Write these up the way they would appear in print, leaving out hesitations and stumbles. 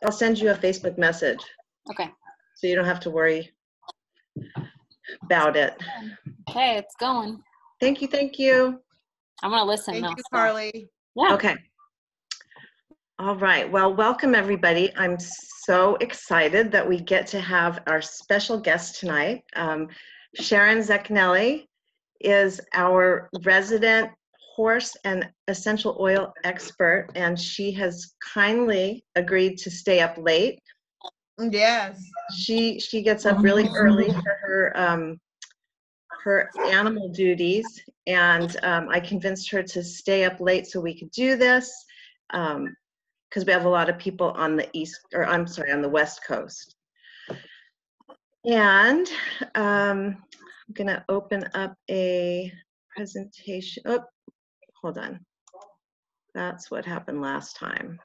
I'll send you a Facebook message. Okay. So you don't have to worry about it. Okay, it's going. Thank you. Thank you. I'm going to listen. Thank you, Carly. Yeah. Okay. All right. Well, welcome everybody. I'm so excited that we get to have our special guest tonight. Sharon Zecchinelli is our resident horse and essential oil expert, and she has kindly agreed to stay up late. Yes. She gets up really early for her animal duties, and I convinced her to stay up late so we could do this, because we have a lot of people on the on the West Coast. And I'm gonna open up a presentation. Oh, hold on. That's what happened last time.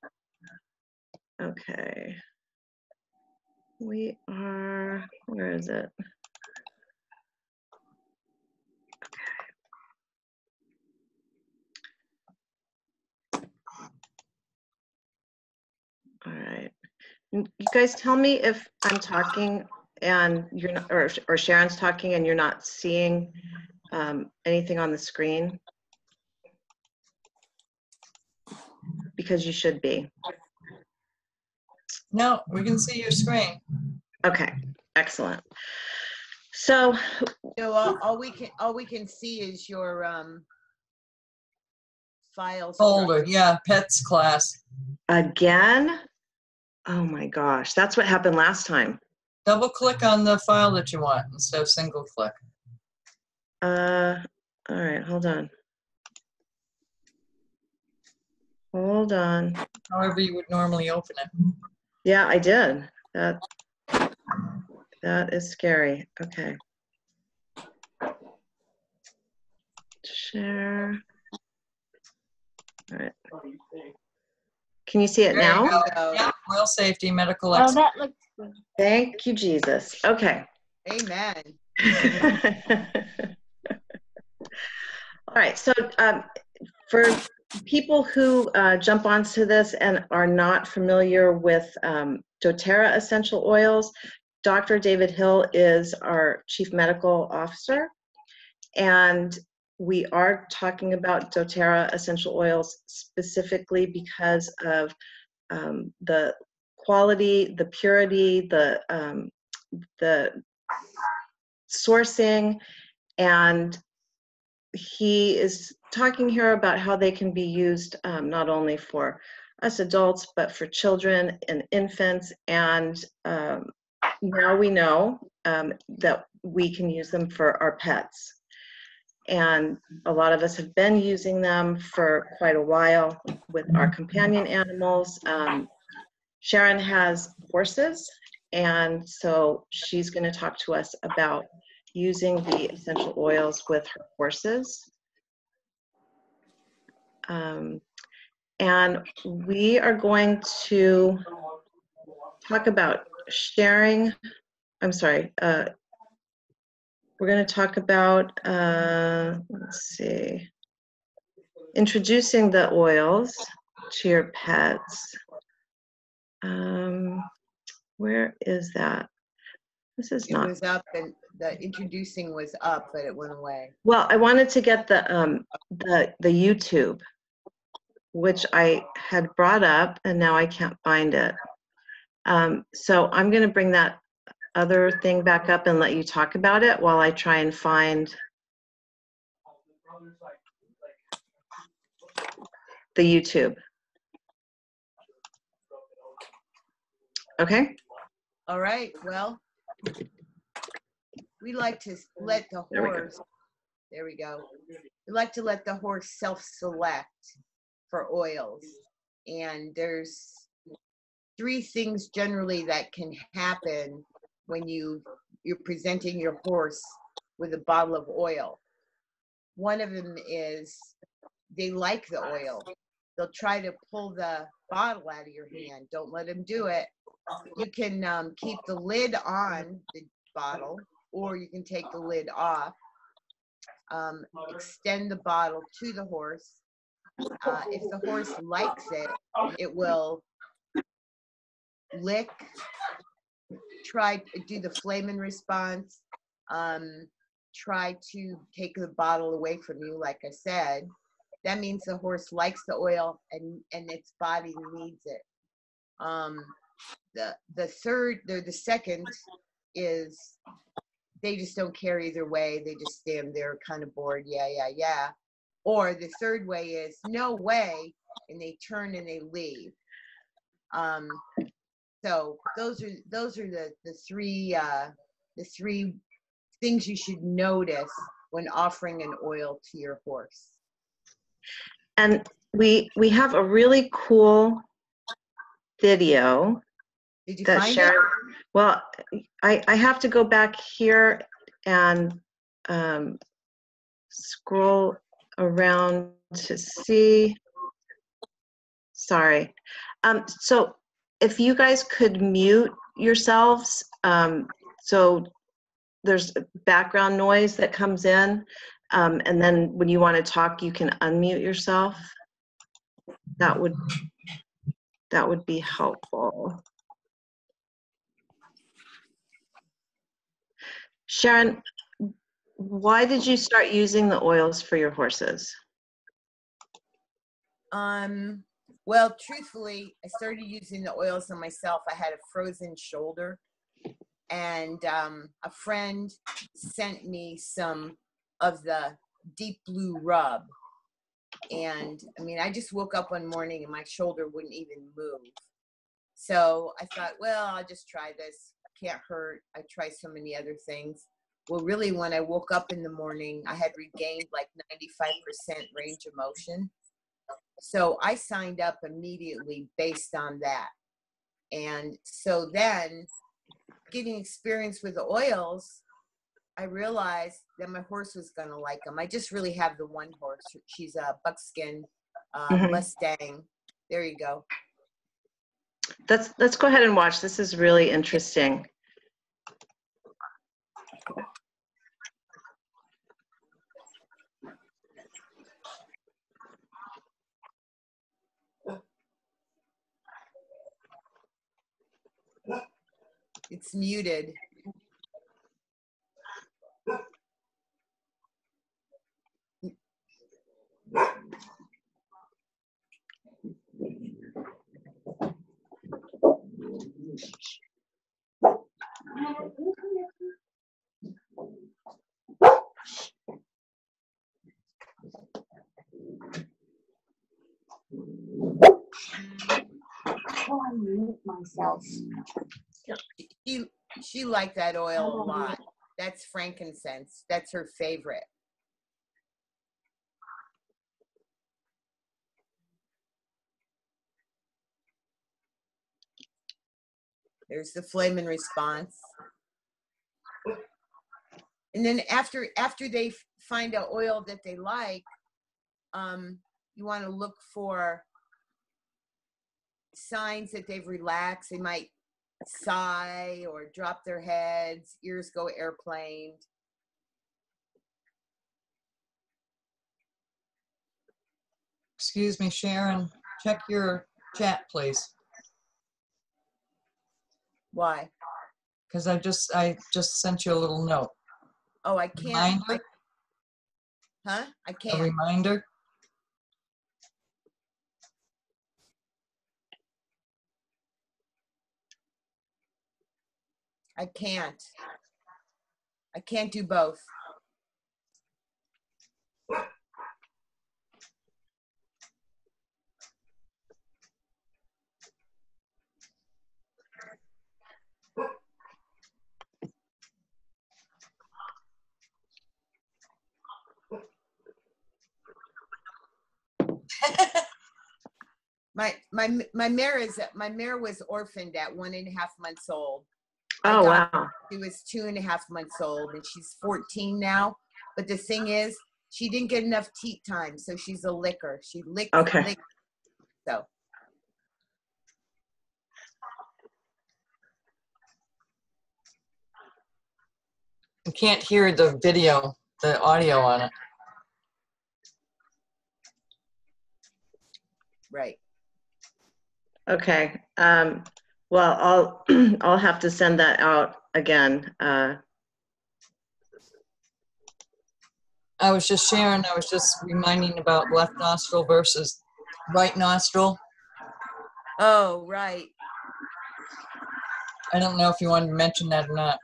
Okay. We are, where is it? All right. You guys tell me if I'm talking and you're not, or Sharon's talking and you're not seeing anything on the screen, because you should be. No, we can see your screen. Okay, excellent. So all we can see is your file Folder, structure. yeah, pets class. Again? Oh my gosh, that's what happened last time. Double click on the file that you want instead of single click. All right, hold on. Hold on. However you would normally open it. Yeah, I did. That is scary. Okay. Share. All right. Can you see it now? There you go. Yeah, oil safety, medical Oh, expert. that looks good. Thank you, Jesus. Okay. Amen. All right. So for people who jump onto this and are not familiar with doTERRA essential oils, Dr. David Hill is our Chief Medical Officer, and we are talking about doTERRA essential oils specifically because of the quality, the purity, the sourcing, and he is talking here about how they can be used not only for us adults, but for children and infants, and now we know that we can use them for our pets. And a lot of us have been using them for quite a while with our companion animals. Sharon has horses, and so she's going to talk to us about using the essential oils with her horses. And we are going to talk about sharing, we're going to talk about, let's see, introducing the oils to your pets. Where is that? This is not. It was up, and the introducing was up, but it went away. Well, I wanted to get the YouTube, which I had brought up, and now I can't find it. So I'm going to bring that other thing back up and let you talk about it while I try and find the YouTube. Okay. All right. Well, we like to let the horse. There we go. We like to let the horse self-select for oils, and there's 3 things generally that can happen when you're presenting your horse with a bottle of oil. One of them is they like the oil. They'll try to pull the bottle out of your hand. Don't let them do it. You can keep the lid on the bottle, or you can take the lid off. Extend the bottle to the horse. If the horse likes it, it will lick, try to do the flamin' response, try to take the bottle away from you, like I said. That means the horse likes the oil and its body needs it. The second is they just don't care either way. They just stand there kind of bored. Yeah, yeah, yeah. Or the third way is no way, and they turn and they leave. So those are the three things you should notice when offering an oil to your horse. And we have a really cool video. Did you that find Sharon, it? Well, I have to go back here and scroll around to see. Sorry. So if you guys could mute yourselves, so there's background noise that comes in, and then when you want to talk, you can unmute yourself. That would be helpful. Sharon, why did you start using the oils for your horses? Well, truthfully, I started using the oils on myself. I had a frozen shoulder, and a friend sent me some of the deep blue rub. And I mean, I just woke up one morning and my shoulder wouldn't even move. So I thought, well, I'll just try this. Can't hurt. I tried so many other things. Well, really, when I woke up in the morning, I had regained like 95% range of motion. So I signed up immediately based on that. And so then, getting experience with the oils, I realized that my horse was going to like them. I just really have the one horse. She's a buckskin Mustang. There you go. Let's go ahead and watch. This is really interesting. It's muted. Myself. She liked that oil a lot. That's frankincense. That's her favorite. There's the flamin' response. And then after they find an oil that they like, you want to look for signs that they've relaxed. They might sigh or drop their heads, ears go airplaned. Excuse me, Sharon, check your chat, please. Why? Because I just sent you a little note. Oh, I can't. Reminder? I A can't. reminder? I can't. I can't do both. My mare was orphaned at 1.5 months old. Oh, wow. She was 2.5 months old, and she's 14 now. But the thing is, she didn't get enough teat time, so she's a licker. She licks. Okay. Licks, so. You can't hear the video, the audio on it. Right. Okay. Well, I'll I'll have to send that out again. I was just sharing, I was just reminding about left nostril versus right nostril. Oh, right. I don't know if you wanted to mention that or not.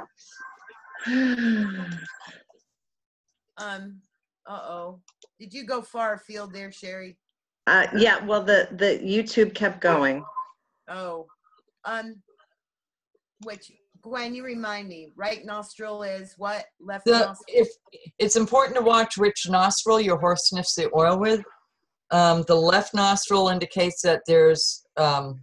Uh-oh. Did you go far afield there, Sherry? Yeah, well, the YouTube kept going. Oh. Which, Gwen, you remind me, right nostril is what? Left nostril? If it's important to watch which nostril your horse sniffs the oil with. The left nostril indicates that there's, now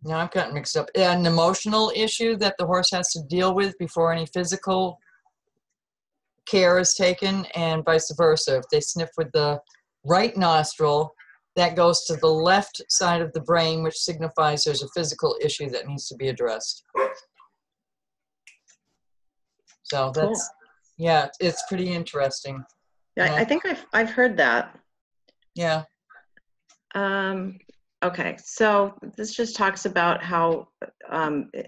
I've gotten mixed up, an emotional issue that the horse has to deal with before any physical care is taken, and vice versa. If they sniff with the right nostril, that goes to the left side of the brain, which signifies there's a physical issue that needs to be addressed. So that's, Cool. yeah, it's pretty interesting. Yeah, I think I've heard that. Yeah. Okay, so this just talks about how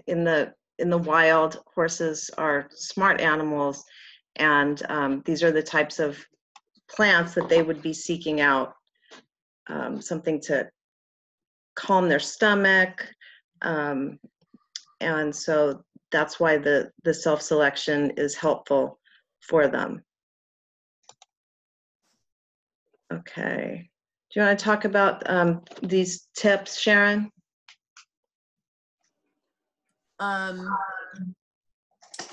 in the wild, horses are smart animals, and these are the types of plants that they would be seeking out, something to calm their stomach, and so that's why the self-selection is helpful for them. Okay. Do you want to talk about these tips, Sharon?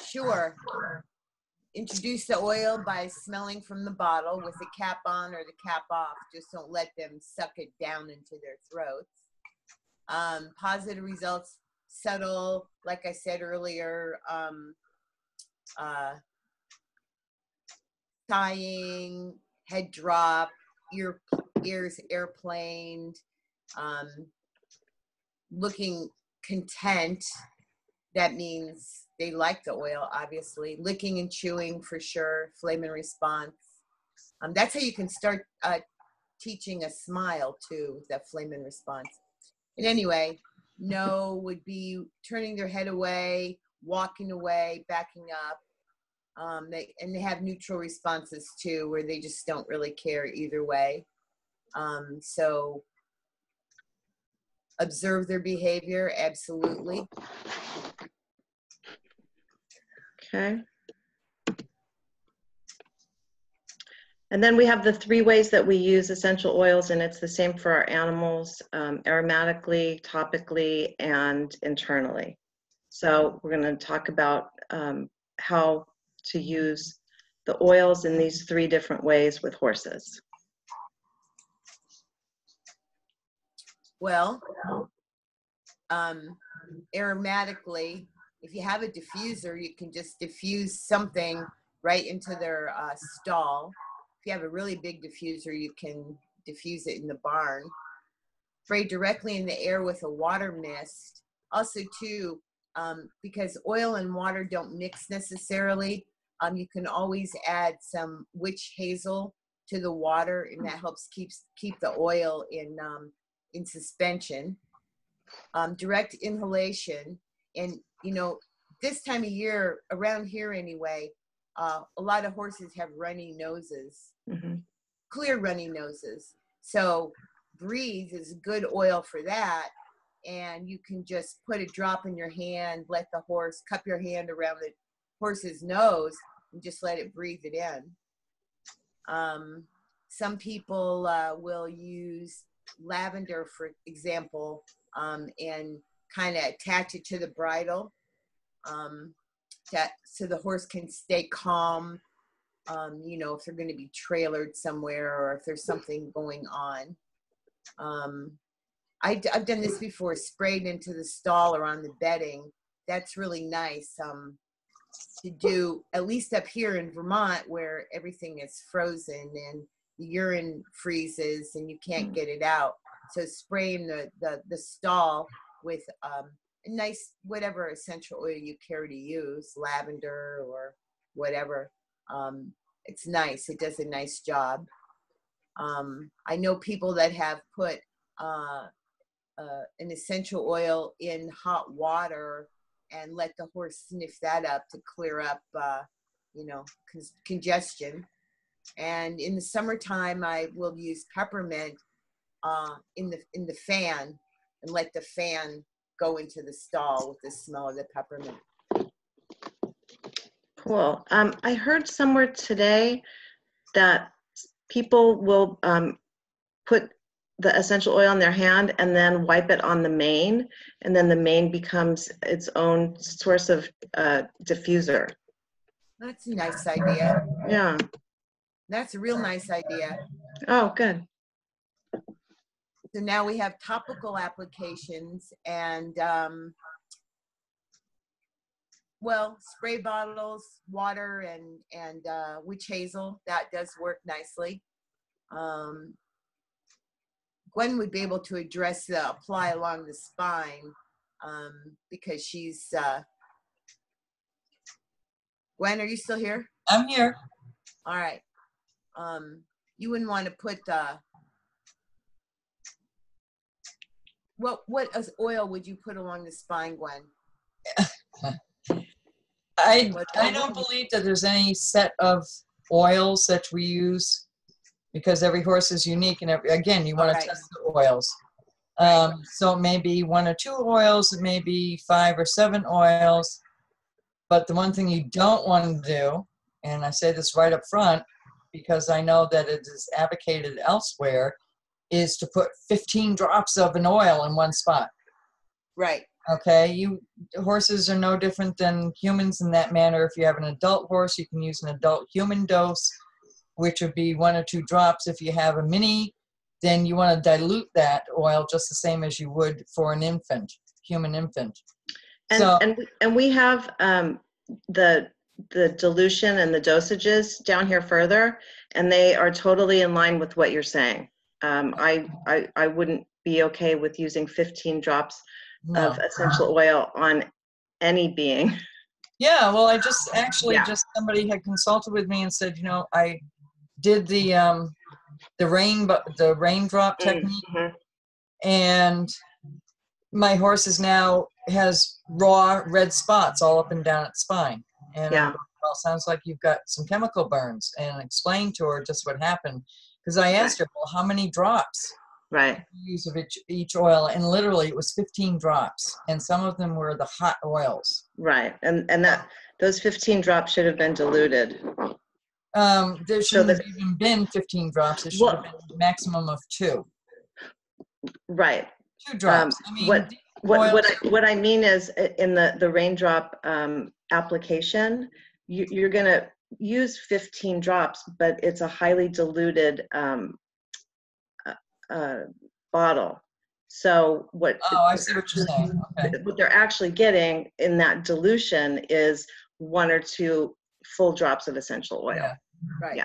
Sure. Introduce the oil by smelling from the bottle with the cap on or the cap off. Just don't let them suck it down into their throats. Positive results, subtle, like I said earlier, sighing, head drop, ears airplaned, looking content. That means they like the oil, obviously. Licking and chewing for sure, flame and response. That's how you can start teaching a smile too, that flame and response. And anyway, no would be turning their head away, walking away, backing up. They have neutral responses too, where they just don't really care either way. So observe their behavior, absolutely. Okay. And then we have the 3 ways that we use essential oils, and it's the same for our animals, aromatically, topically, and internally. So we're going to talk about how to use the oils in these 3 different ways with horses. Well, aromatically, if you have a diffuser, you can just diffuse something right into their stall. If you have a really big diffuser, you can diffuse it in the barn. Spray directly in the air with a water mist. Also, too, because oil and water don't mix necessarily, you can always add some witch hazel to the water, and that helps keep the oil in suspension. Direct inhalation, and this time of year around here anyway, a lot of horses have runny noses, clear runny noses. So Breathe is good oil for that, and you can just put a drop in your hand, let the horse cup your hand around the horse's nose and just let it breathe it in. Some people will use lavender, for example, and kind of attach it to the bridle, so the horse can stay calm, if they're going to be trailered somewhere or if there's something going on. I've done this before, sprayed into the stall or on the bedding. That's really nice to do, at least up here in Vermont where everything is frozen and the urine freezes and you can't get it out. So spraying the stall with a nice, whatever essential oil you care to use, lavender or whatever, it's nice. It does a nice job. I know people that have put an essential oil in hot water and let the horse sniff that up to clear up, congestion. And in the summertime, I will use peppermint in the fan and let the fan go into the stall with the smell of the peppermint. Cool. I heard somewhere today that people will put the essential oil on their hand and then wipe it on the mane, and then the mane becomes its own source of diffuser. That's a nice idea. Yeah. That's a real nice idea. Oh, good. So now we have topical applications and, spray bottles, water, and witch hazel. That does work nicely. Gwen would be able to address the apply along the spine because she's, Gwen, are you still here? I'm here. All right. You wouldn't want to put, what oil would you put along the spine, Gwen? I don't believe that there's any set of oils that we use because every horse is unique, and again, you want to test the oils. So it may be 1 or 2 oils, it may be 5 or 7 oils, but the one thing you don't want to do, and I say this right up front because I know that it is advocated elsewhere, is to put 15 drops of an oil in one spot. Right. Okay, horses are no different than humans in that manner. If you have an adult horse, you can use an adult human dose, which would be 1 or 2 drops. If you have a mini, then you want to dilute that oil just the same as you would for an infant, human infant. And we have the dilution and the dosages down here further, and they are totally in line with what you're saying. I wouldn't be okay with using 15 drops of essential oil on any being. Yeah, well, I just somebody had consulted with me and said, I did the raindrop technique, and my horse has raw red spots all up and down its spine. And I go, well, sounds like you've got some chemical burns, and explained to her just what happened. Because I asked her, well, how many drops use of each oil? And literally it was 15 drops. And some of them were the hot oils. Right. And those 15 drops should have been diluted. There shouldn't have even been 15 drops. There should have been a maximum of 2. Right. 2 drops. What I mean is in the raindrop application, you're going to use 15 drops, but it's a highly diluted bottle. So I see what you're saying. Okay. What they're actually getting in that dilution is 1 or 2 full drops of essential oil. Yeah. Right.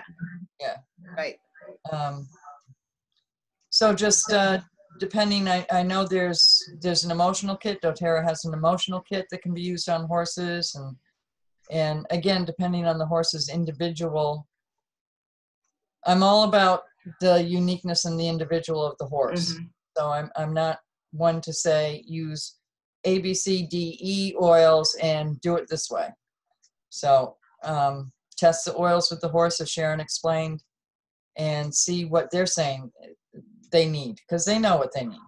Yeah. Right. So just depending, I know there's an emotional kit. doTERRA has an emotional kit that can be used on horses, and again, depending on the horse's individual. I'm all about the uniqueness and the individual of the horse. So I'm not one to say use A, B, C, D, E oils and do it this way. So test the oils with the horse, as Sharon explained, and see what they're saying they need, because they know what they need.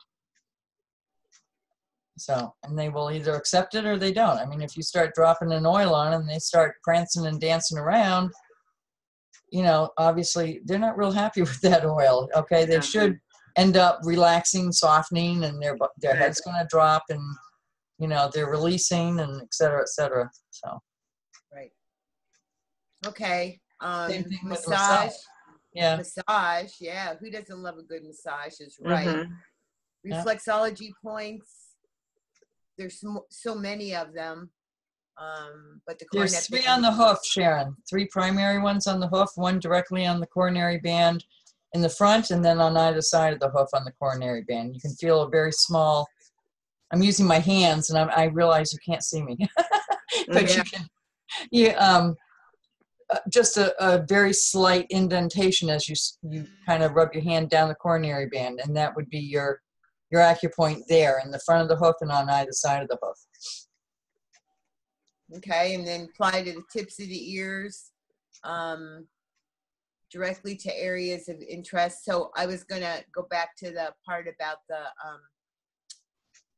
So, and they will either accept it or they don't. I mean, if you start dropping an oil on them and they start prancing and dancing around, obviously they're not real happy with that oil. Okay, they should end up relaxing, softening, and their head's going to drop, and they're releasing, and et cetera, et cetera. So, right. Okay. Same thing with massage. Yeah. Massage. Yeah. Who doesn't love a good massage? Is right. Reflexology points. There's so many of them. But there's 3 on the hoof, Sharon. 3 primary ones on the hoof, 1 directly on the coronary band in the front, and then on either side of the hoof on the coronary band. You can feel a very small. I'm using my hands, and I realize you can't see me, but you can. Just a very slight indentation as you kind of rub your hand down the coronary band, and that would be your your acupoint there in the front of the hoof and on either side of the hoof. Okay, and then apply to the tips of the ears, directly to areas of interest. So I was gonna go back to the part about the,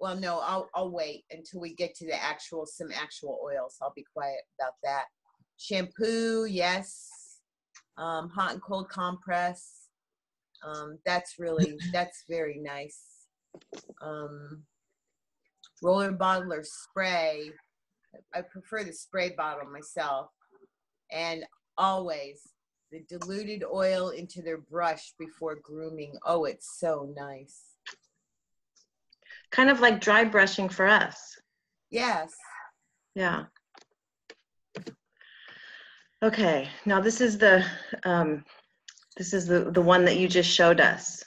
well, no, I'll wait until we get to the some actual oils. I'll be quiet about that. Shampoo, yes. Hot and cold compress. That's very nice. Roller bottle or spray. I prefer the spray bottle myself. And always the diluted oil into their brush before grooming. Oh, it's so nice. Kind of like dry brushing for us. Yes. Yeah. Okay, now this is the one that you just showed us.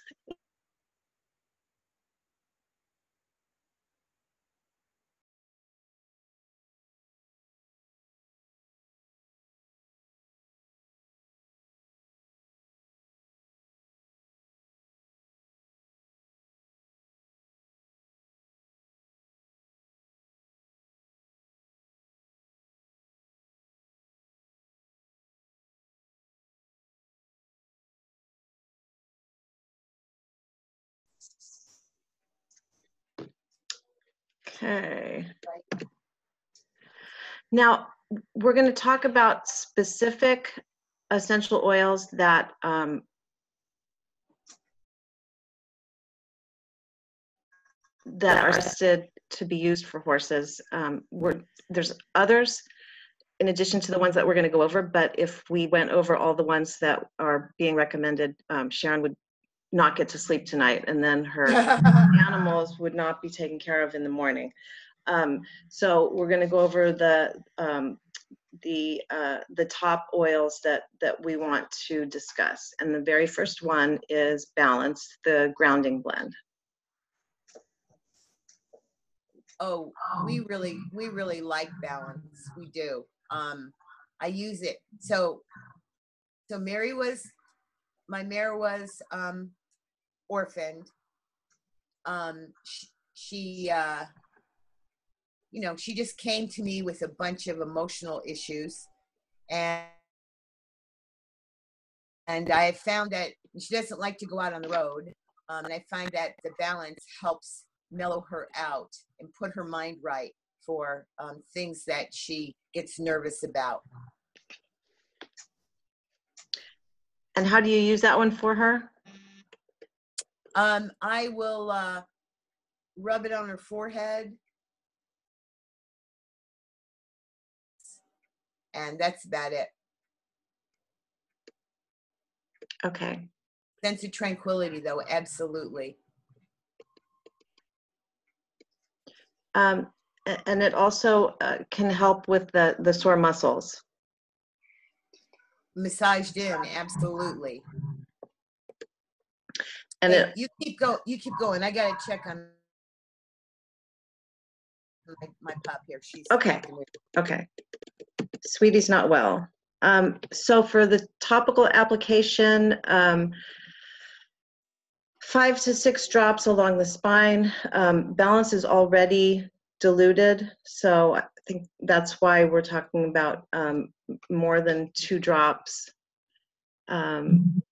Okay. Now, we're going to talk about specific essential oils that that are suggested to be used for horses. There's others in addition to the ones that we're going to go over, but if we went over all the ones that are being recommended, Sharon would not get to sleep tonight, and then her animals would not be taken care of in the morning. So we're going to go over the top oils that we want to discuss, and the very first one is Balance, the grounding blend. Oh, we really like Balance. We do. I use it. So my mare was orphaned. She you know, she just came to me with a bunch of emotional issues, and I found that she doesn't like to go out on the road, and I find that the Balance helps mellow her out and put her mind right for things that she gets nervous about. And how do you use that one for her? I will rub it on her forehead, and that's about it. Okay. Sense of tranquility, though, absolutely. And it also can help with the sore muscles. Massaged in, absolutely. And hey, you keep going. I gotta check on my pup here. She's okay. Okay. Sweetie's not well. So for the topical application, 5 to 6 drops along the spine. Balance is already diluted, so I think that's why we're talking about more than 2 drops. And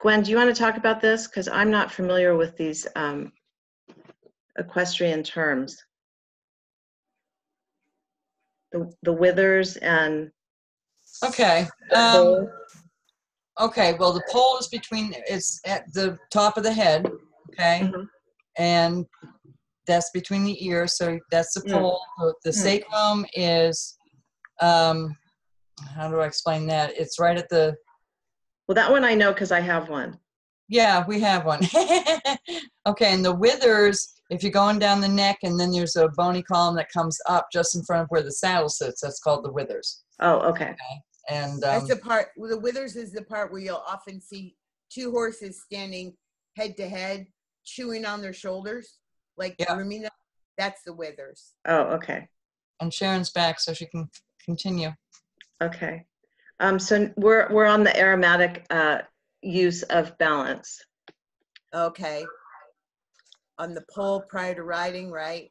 Gwen, do you want to talk about this? Because I'm not familiar with these equestrian terms. The withers and Okay. pole. Okay, well, the pole is at the top of the head, okay? Mhm. And that's between the ears, so that's the pole. The sacrum is, how do I explain that? It's right at the... Well, that one I know because I have one. Yeah, we have one. Okay, and the withers, if you're going down the neck, and then there's a bony column that comes up just in front of where the saddle sits, that's called the withers. Oh, okay. And that's the part. The withers is the part where you'll often see 2 horses standing head to head, chewing on their shoulders, like grooming them. That's the withers. Oh, okay. And Sharon's back, so she can continue. Okay. So we're on the aromatic use of balance. Okay. On the pole prior to riding, right?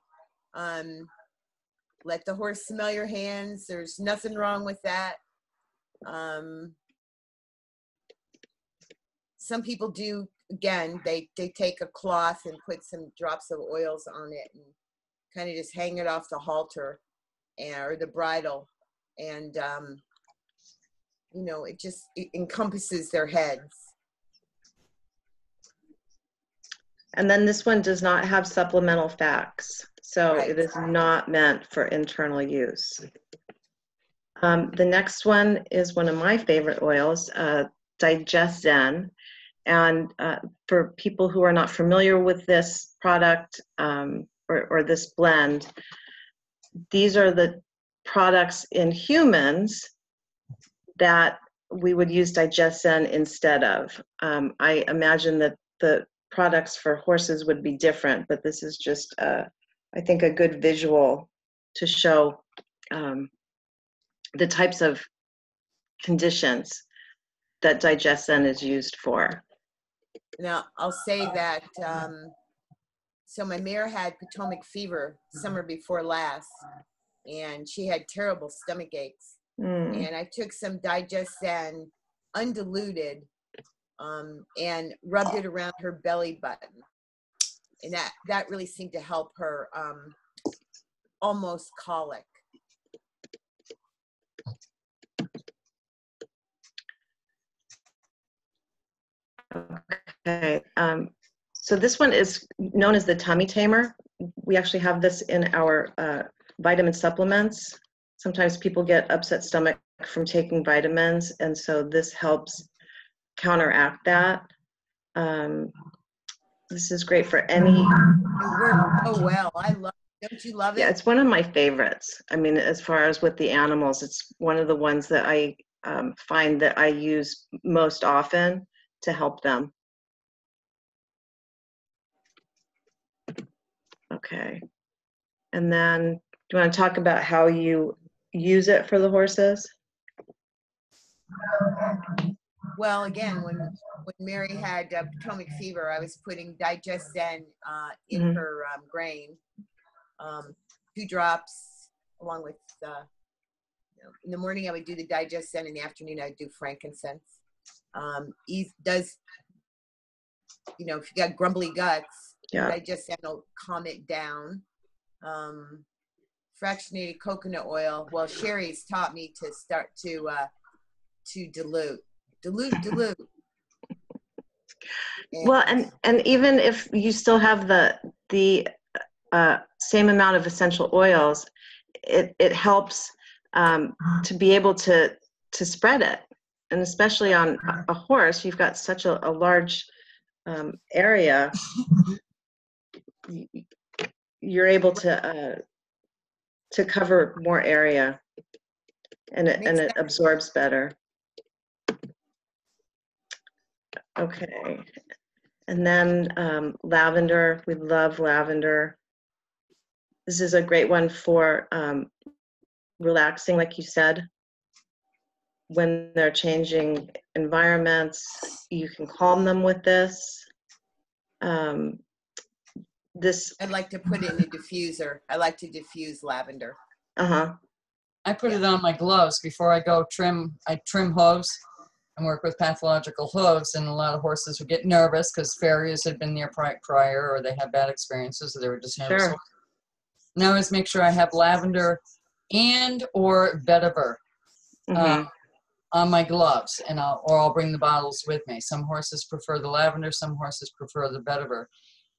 Let the horse smell your hands. There's nothing wrong with that. Some people do, again, they take a cloth and put some drops of oils on it and kind of just hang it off the halter or the bridle. And, you know, it encompasses their heads. And then this one does not have supplemental facts. So Right. it is not meant for internal use. The next one is one of my favorite oils, Digest Zen. And for people who are not familiar with this product or this blend, these are the products in humans that we would use Digest Zen instead of. I imagine that the products for horses would be different, but this is just, I think, a good visual to show the types of conditions that Digest Zen is used for. Now, I'll say that, so my mare had Potomac fever summer before last, and she had terrible stomach aches. And I took some Digest Zen undiluted and rubbed it around her belly button. And that really seemed to help her almost colic. Okay, so this one is known as the tummy tamer. We actually have this in our vitamin supplements. Sometimes people get upset stomach from taking vitamins, and so this helps counteract that. This is great for any. It worked so well. I love it. Don't you love it? Yeah, it's one of my favorites. I mean, as far as with the animals, it's one of the ones that I find that I use most often to help them. Okay. And then, do you want to talk about how you use it for the horses? Well, again, when Mary had Potomac fever, I was putting Digest Zen in her grain, 2 drops, along with, in the morning I would do the Digest Zen, in the afternoon I would do frankincense. Does, you know, if you got grumbly guts, Yeah. Digest Zen will calm it down. Fractionated coconut oil. Well, Sherry's taught me to start to dilute. Well, and even if you still have the same amount of essential oils, it helps to be able to spread it, and especially on a horse, you've got such a large area. You're able to cover more area, and it absorbs better. Okay, and then lavender. We love lavender. This is a great one for relaxing, like you said. When they're changing environments, you can calm them with this. This. I'd like to put it in a diffuser. I like to diffuse lavender. I put it on my gloves before I go trim. I trim hooves and work with pathological hooves, and a lot of horses would get nervous because farriers had been there prior, or they had bad experiences, so they were just nervous. Sure. Now I always make sure I have lavender and or vetiver on my gloves, and I'll bring the bottles with me. Some horses prefer the lavender, some horses prefer the vetiver.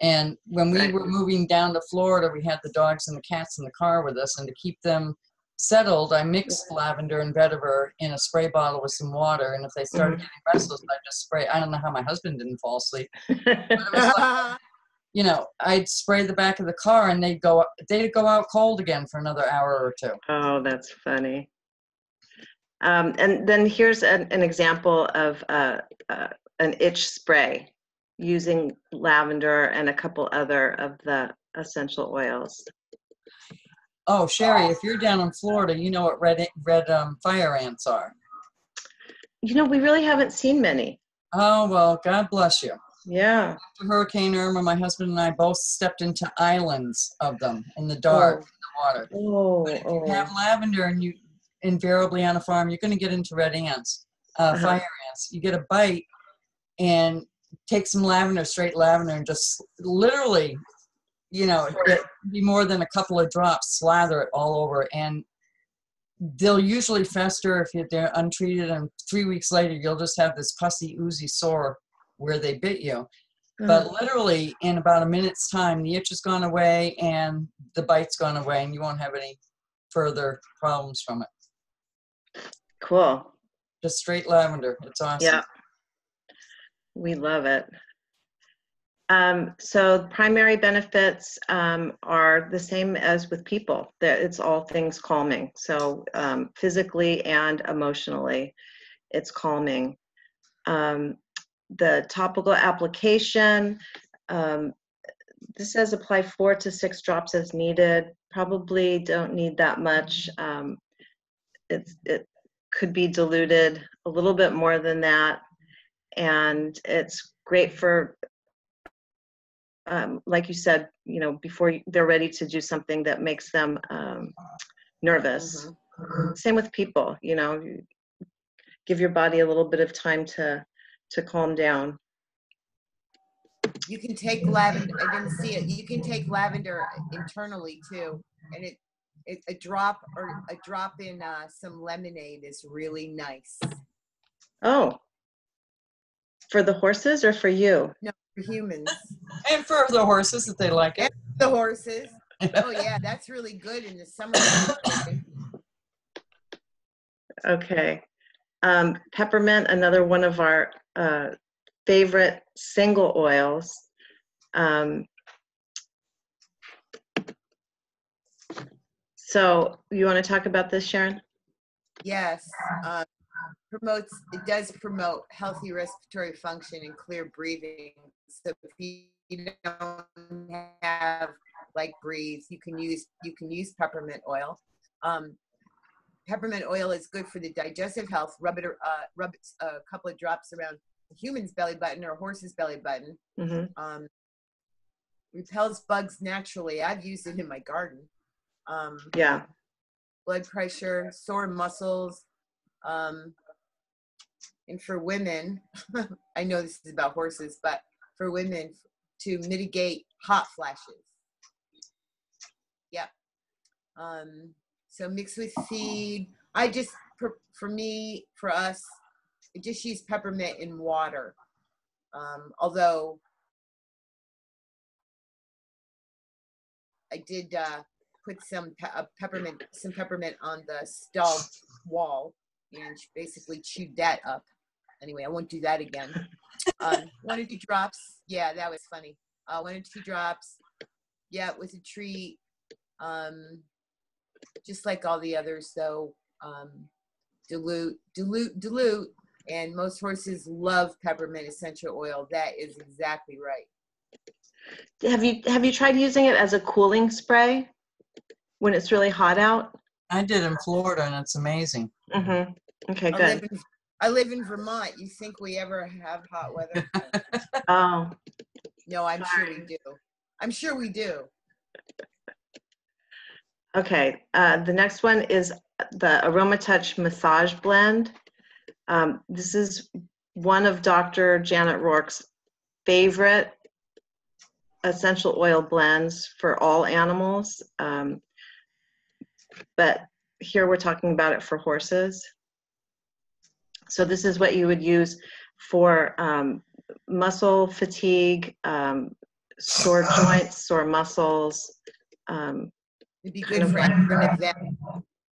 And when we were moving down to Florida, we had the dogs and the cats in the car with us, and to keep them settled, I mixed lavender and vetiver in a spray bottle with some water, and if they started getting restless, I just spray. I don't know how my husband didn't fall asleep. But it was like, you know, I'd spray the back of the car, and they'd go out cold again for another hour or 2. Oh, that's funny. And then here's an example of an itch spray using lavender and a couple other of the essential oils. Oh, Sherry, if you're down in Florida, you know what red fire ants are. We really haven't seen many. Oh, well, God bless you. Yeah. After Hurricane Irma, my husband and I both stepped into islands of them in the dark, in the water. Oh, But if you have lavender and you invariably on a farm, you're going to get into red ants, fire ants. You get a bite and take some lavender, straight lavender, and just literally, it can be more than a couple of drops, slather it all over. And they'll usually fester if they're untreated, and 3 weeks later, you'll just have this pussy, oozy sore where they bit you. But literally, in about a minute's time, the itch has gone away and the bite's gone away, and you won't have any further problems from it. Cool. Just straight lavender. It's awesome. Yeah. We love it. So primary benefits are the same as with people. It's all things calming. So physically and emotionally, it's calming. The topical application, this says apply 4 to 6 drops as needed. Probably don't need that much. It could be diluted a little bit more than that. And it's great for, like you said, before they're ready to do something that makes them nervous. Same with people, give your body a little bit of time to calm down. You can take lavender. I didn't see it. You can take lavender internally too, and a drop in some lemonade is really nice. Oh, for the horses or for you? No, for humans. And for the horses, if they like it. And the horses. Oh yeah, that's really good in the summer. Okay. Peppermint, another one of our favorite single oils. So you want to talk about this, Sharon? Yes. It does promote healthy respiratory function and clear breathing. So if you don't have breathe, you can use peppermint oil. Peppermint oil is good for the digestive health. Rub a couple of drops around a human's belly button or a horse's belly button. Repels bugs naturally. I've used it in my garden. Yeah. Blood pressure, sore muscles. And for women, I know this is about horses, but for women to mitigate hot flashes. Yep. So mix with feed. For us, I just use peppermint in water. Although I did put some peppermint on the stall wall and basically chewed that up. Anyway, I won't do that again. 1 or 2 drops. Yeah, that was funny. 1 or 2 drops. Yeah, it was a treat. Just like all the others, though. Dilute. And most horses love peppermint essential oil. That is exactly right. Have you tried using it as a cooling spray when it's really hot out? I did in Florida, and it's amazing. Okay, good. I live in Vermont. You think we ever have hot weather? Oh. No, I'm sure we do. I'm sure we do. Okay, the next one is the Aroma Touch Massage Blend. This is one of Dr. Janet Rourke's favorite essential oil blends for all animals. But here we're talking about it for horses. So this is what you would use for muscle fatigue, sore joints, sore muscles. It'd be good for after an event.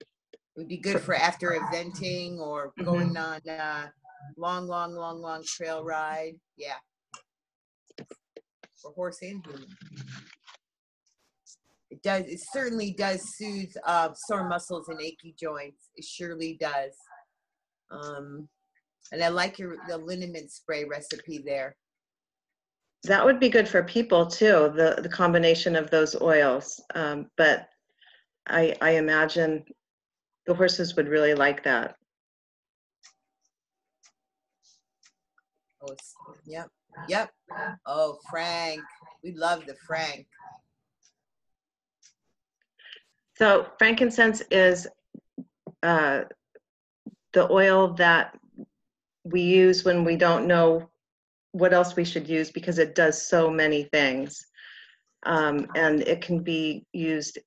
It would be good for after eventing or going on a long trail ride. Yeah. For horse and human. It certainly does soothe sore muscles and achy joints. It surely does. And I like the liniment spray recipe there. That would be good for people too, the combination of those oils. But I imagine the horses would really like that. Oh, yep, yep. Oh, Frank. We love the Frank. So frankincense is the oil that we use when we don't know what else we should use because it does so many things. And it can be used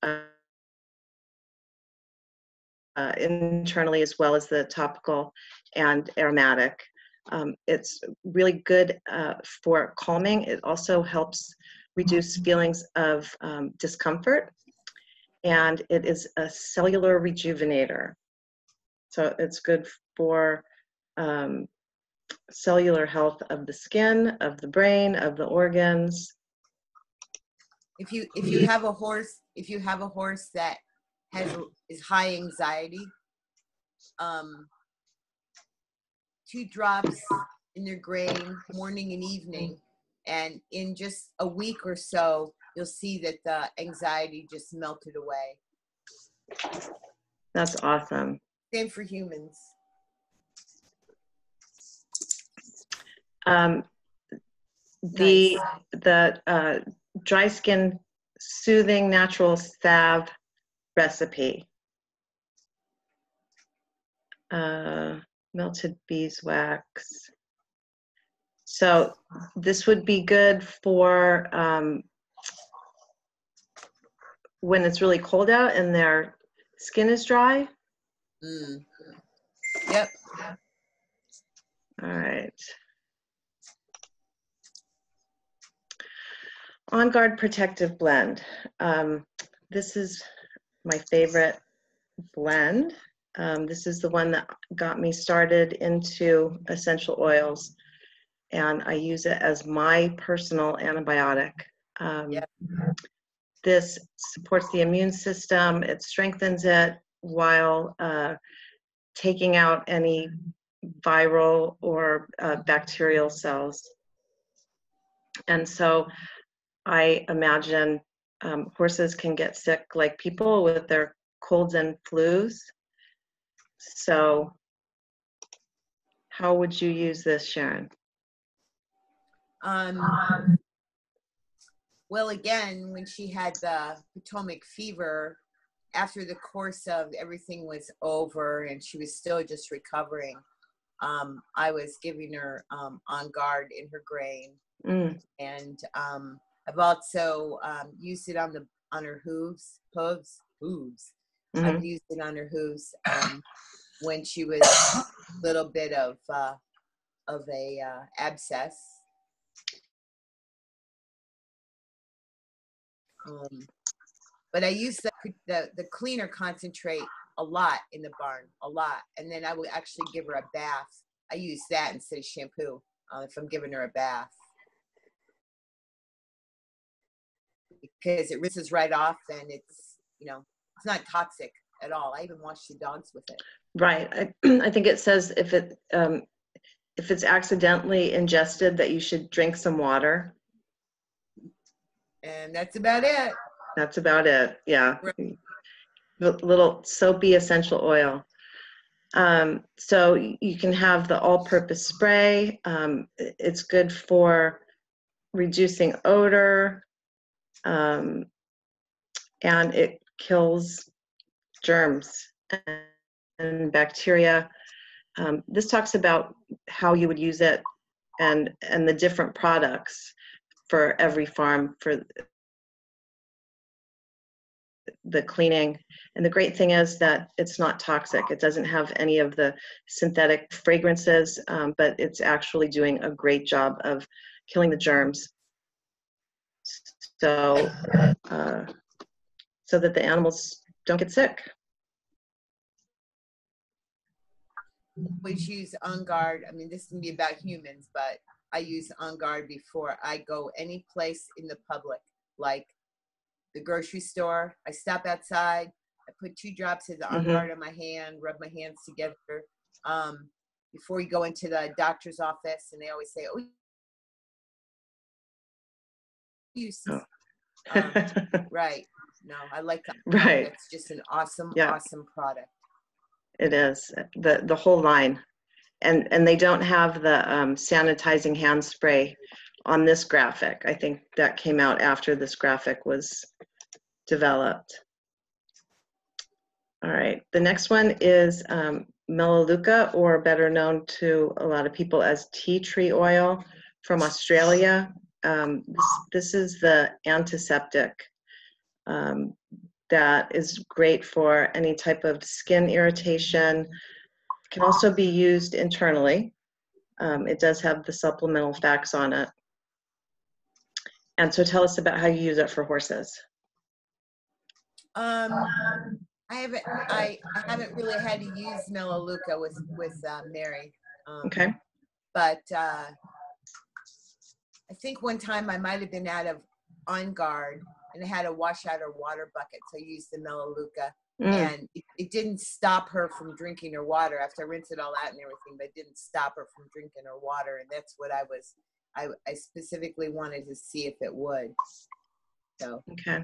internally as well as the topical and aromatic. It's really good for calming. It also helps reduce feelings of discomfort, and it is a cellular rejuvenator. So it's good for cellular health of the skin, of the brain, of the organs. If you have a horse, that is high anxiety, 2 drops in their grain morning and evening, and in just a week or so you'll see that the anxiety just melted away. That's awesome. Same for humans. The dry skin soothing natural salve recipe. Melted beeswax. So this would be good for when it's really cold out and their skin is dry. Yep. All right. On Guard Protective Blend. This is my favorite blend. This is the one that got me started into essential oils, and I use it as my personal antibiotic. Yep. This supports the immune system. It strengthens it while taking out any viral or bacterial cells. And so I imagine horses can get sick like people with their colds and flus. So how would you use this, Sharon? Well, again, when she had the Potomac fever, after the course of everything was over and she was still just recovering, I was giving her On Guard in her grain. And I've also used it on her hooves. I've used it on her hooves when she was a little bit of a abscess. But I use the cleaner concentrate a lot in the barn, a lot. And then I would actually give her a bath. I use that instead of shampoo if I'm giving her a bath. Because it rinses right off and it's not toxic at all. I even wash the dogs with it. Right. I think it says if it's accidentally ingested that you should drink some water. And that's about it. That's about it. Yeah. Right. Little soapy essential oil. So you can have the all-purpose spray. It's good for reducing odor, and it kills germs and bacteria. This talks about how you would use it and the different products for every farm for the cleaning. And the great thing is that it's not toxic. It doesn't have any of the synthetic fragrances, but it's actually doing a great job of killing the germs. So, so that the animals don't get sick. Always use On Guard. I mean, this can be about humans, but I use On Guard before I go any place in the public, like the grocery store. I stop outside. I put 2 drops of the On Guard on my hand, rub my hands together. Before you go into the doctor's office, and they always say, "Oh, right." No, I like that. Right. It's just an awesome, awesome product. It is. The whole line and they don't have the sanitizing hand spray on this graphic. I think that came out after this graphic was developed. All right, the next one is Melaleuca, or better known to a lot of people as tea tree oil from Australia. This is the antiseptic that is great for any type of skin irritation. Can also be used internally. It does have the supplemental facts on it. And so tell us about how you use it for horses. I haven't really had to use Melaleuca with Mary. Okay. But I think one time I might have been out of On Guard and I had to wash out her water bucket, so I used the Melaleuca. And it didn't stop her from drinking her water after I rinsed it all out and everything, but it didn't stop her from drinking her water. And that's what I specifically wanted to see if it would. So. Okay.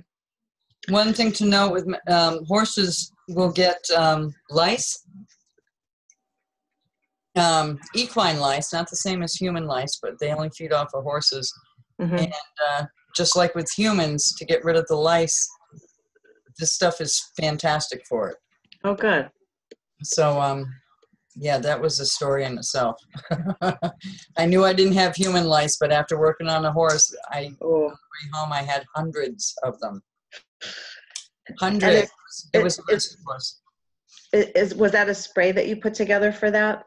One thing to note with horses will get lice, equine lice, not the same as human lice, but they only feed off of horses. And just like with humans, to get rid of the lice, this stuff is fantastic for it. Oh, good. So, yeah, that was a story in itself. I knew I didn't have human lice, but after working on a horse, on the way home, I had hundreds of them. Hundreds. It was was that a spray that you put together for that?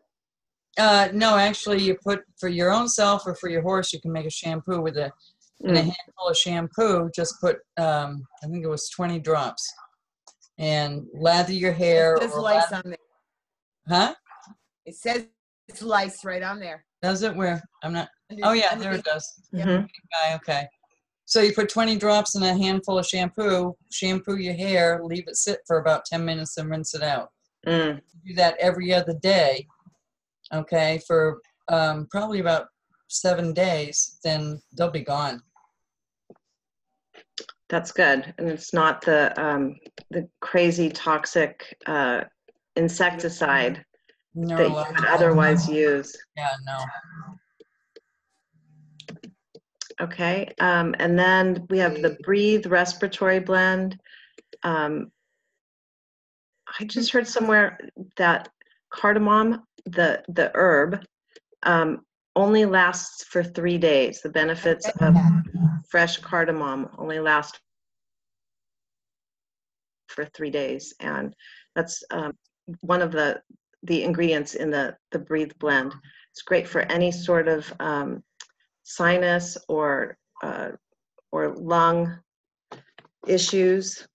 No, actually, you put for your own self or for your horse, you can make a shampoo with a handful of shampoo. Just put, I think it was 20 drops, and lather your hair. It says lice on there. Huh? It says it's lice right on there. Does it? Where? I'm not. Oh yeah, there it does. Okay. So you put 20 drops in a handful of shampoo, shampoo your hair, leave it sit for about 10 minutes and rinse it out. Do that every other day, okay, for probably about 7 days, then they'll be gone. That's good. And it's not the crazy toxic insecticide that you would otherwise use. Yeah, no. Okay, and then we have the Breathe Respiratory Blend. I just heard somewhere that cardamom, the herb, only lasts for 3 days. The benefits of fresh cardamom only last for 3 days, and that's one of the ingredients in the Breathe blend. It's great for any sort of sinus or lung issues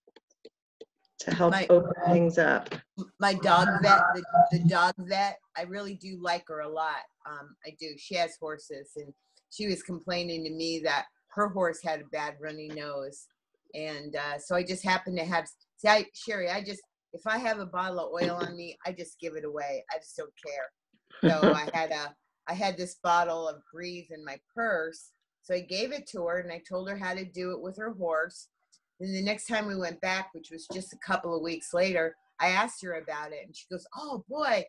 to help open things up. My dog vet, the dog vet, I really do like her a lot. I do. She has horses, and she was complaining to me that her horse had a bad runny nose, and so I just happened to have. See, Sherry, if I have a bottle of oil on me, I just give it away. I just don't care. So I had this bottle of Breathe in my purse, so I gave it to her, and I told her how to do it with her horse. And the next time we went back, which was just a couple of weeks later, I asked her about it, and she goes, "Oh boy,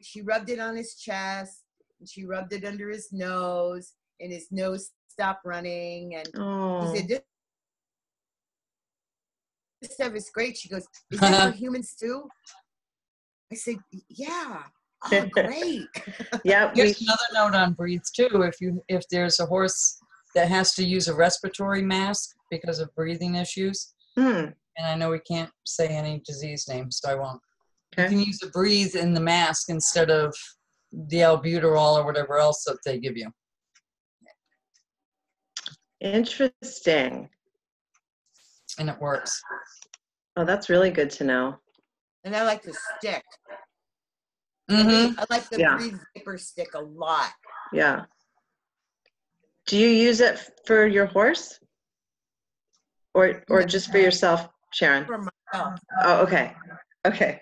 she rubbed it on his chest, and she rubbed it under his nose, and his nose stopped running." And she said, "This stuff is great." She goes, "Is that for humans too?" I said, "Yeah." Oh, great. Yeah. Here's another note on Breathe too. If there's a horse that has to use a respiratory mask because of breathing issues, and I know we can't say any disease names, so I won't. Okay. You can use the Breathe in the mask instead of the albuterol or whatever else that they give you. Interesting. And it works. Oh, that's really good to know. And I like the stick. Mm-hmm. I like the Breathe Vapor Stick a lot. Yeah. Do you use it for your horse? Or just for yourself, Sharon? For myself. Oh, okay. Okay.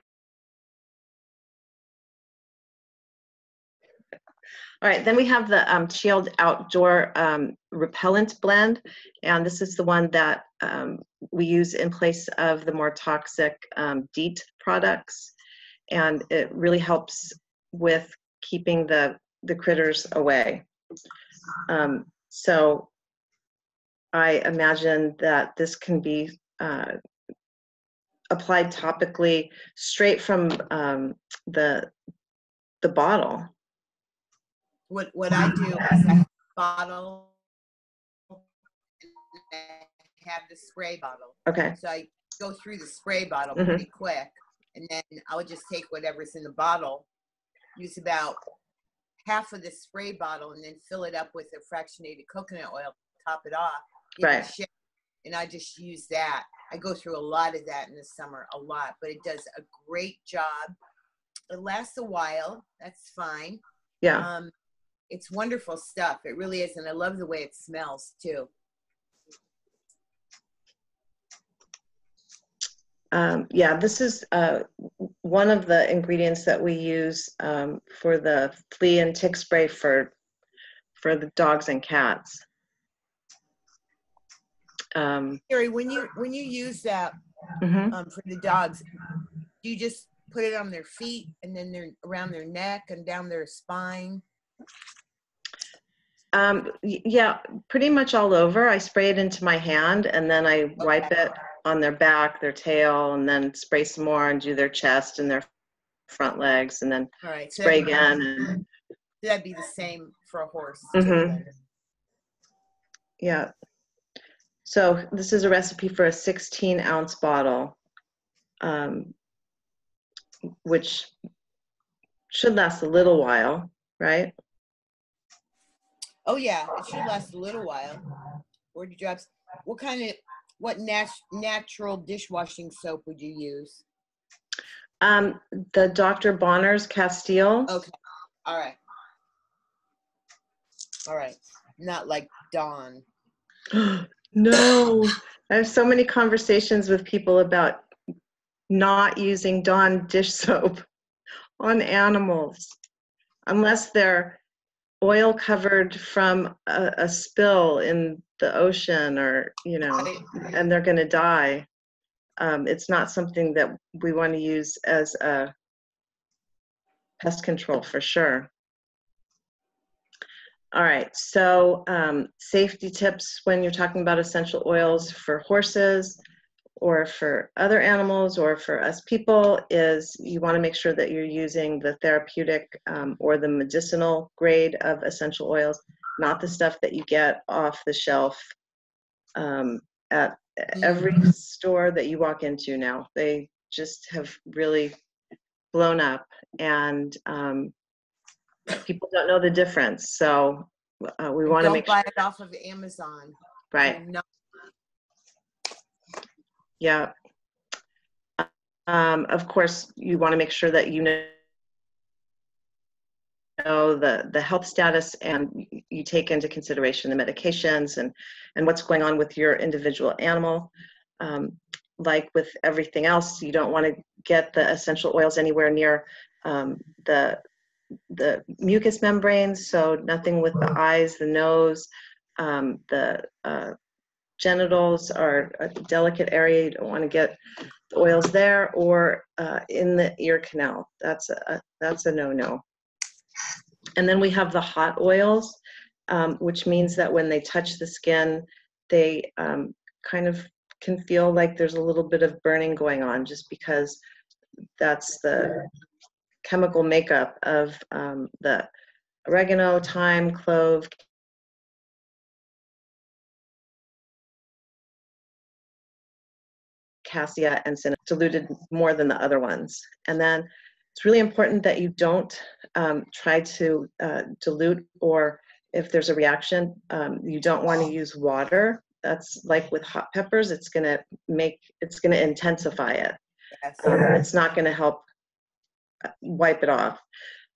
All right, then we have the Shield Outdoor Repellent Blend, and this is the one that we use in place of the more toxic DEET products, and it really helps with keeping the critters away. So I imagine that this can be applied topically straight from the bottle. What I do is I have a bottle, and I have the spray bottle. Okay. So I go through the spray bottle Mhm. pretty quick, and then I'll just take whatever's in the bottle, use about half of the spray bottle, and then fill it up with a fractionated coconut oil, top it off, Right. and I just use that. I go through a lot of that in the summer, a lot, but it does a great job. It lasts a while. That's fine. Yeah. It's wonderful stuff. It really is, and I love the way it smells too. Yeah, this is one of the ingredients that we use for the flea and tick spray for the dogs and cats. Carrie, when you use that for the dogs, do you just put it on their feet and then they're around their neck and down their spine? Yeah, pretty much all over. I spray it into my hand and then I wipe it on their back, their tail, and then spray some more and do their chest and their front legs, and then All right, so spray again. that'd be the same for a horse too. Mhm. Yeah. So this is a recipe for a 16-ounce bottle, which should last a little while, right? Oh yeah, it should last a little while. Where'd you drop? What natural dishwashing soap would you use? The Dr. Bonner's Castile. Okay, all right. Not like Dawn. No, I have so many conversations with people about not using Dawn dish soap on animals unless they're oil covered from a spill in the ocean, or and they're going to die. It's not something that we want to use as a pest control for sure. All right, so safety tips when you're talking about essential oils for horses or for other animals or for us people is you want to make sure that you're using the therapeutic or the medicinal grade of essential oils, not the stuff that you get off the shelf at every store that you walk into now. They just have really blown up, and people don't know the difference. So we want to make sure. Don't buy it off of Amazon. Right. Yeah. Of course, you want to make sure that you know the health status, and you take into consideration the medications and what's going on with your individual animal. Like with everything else, you don't want to get the essential oils anywhere near the mucous membranes, so nothing with the eyes, the nose, the genitals are a delicate area. You don't want to get the oils there, or in the ear canal. That's a no-no. And then we have the hot oils, which means that when they touch the skin, they kind of can feel like there's a little bit of burning going on, just because that's the chemical makeup of the oregano, thyme, clove, cassia, and cinnamon, diluted more than the other ones. And then it's really important that you don't try to dilute, or if there's a reaction, you don't want to use water. That's like with hot peppers, it's going to intensify it. Yes. It's not going to help wipe it off.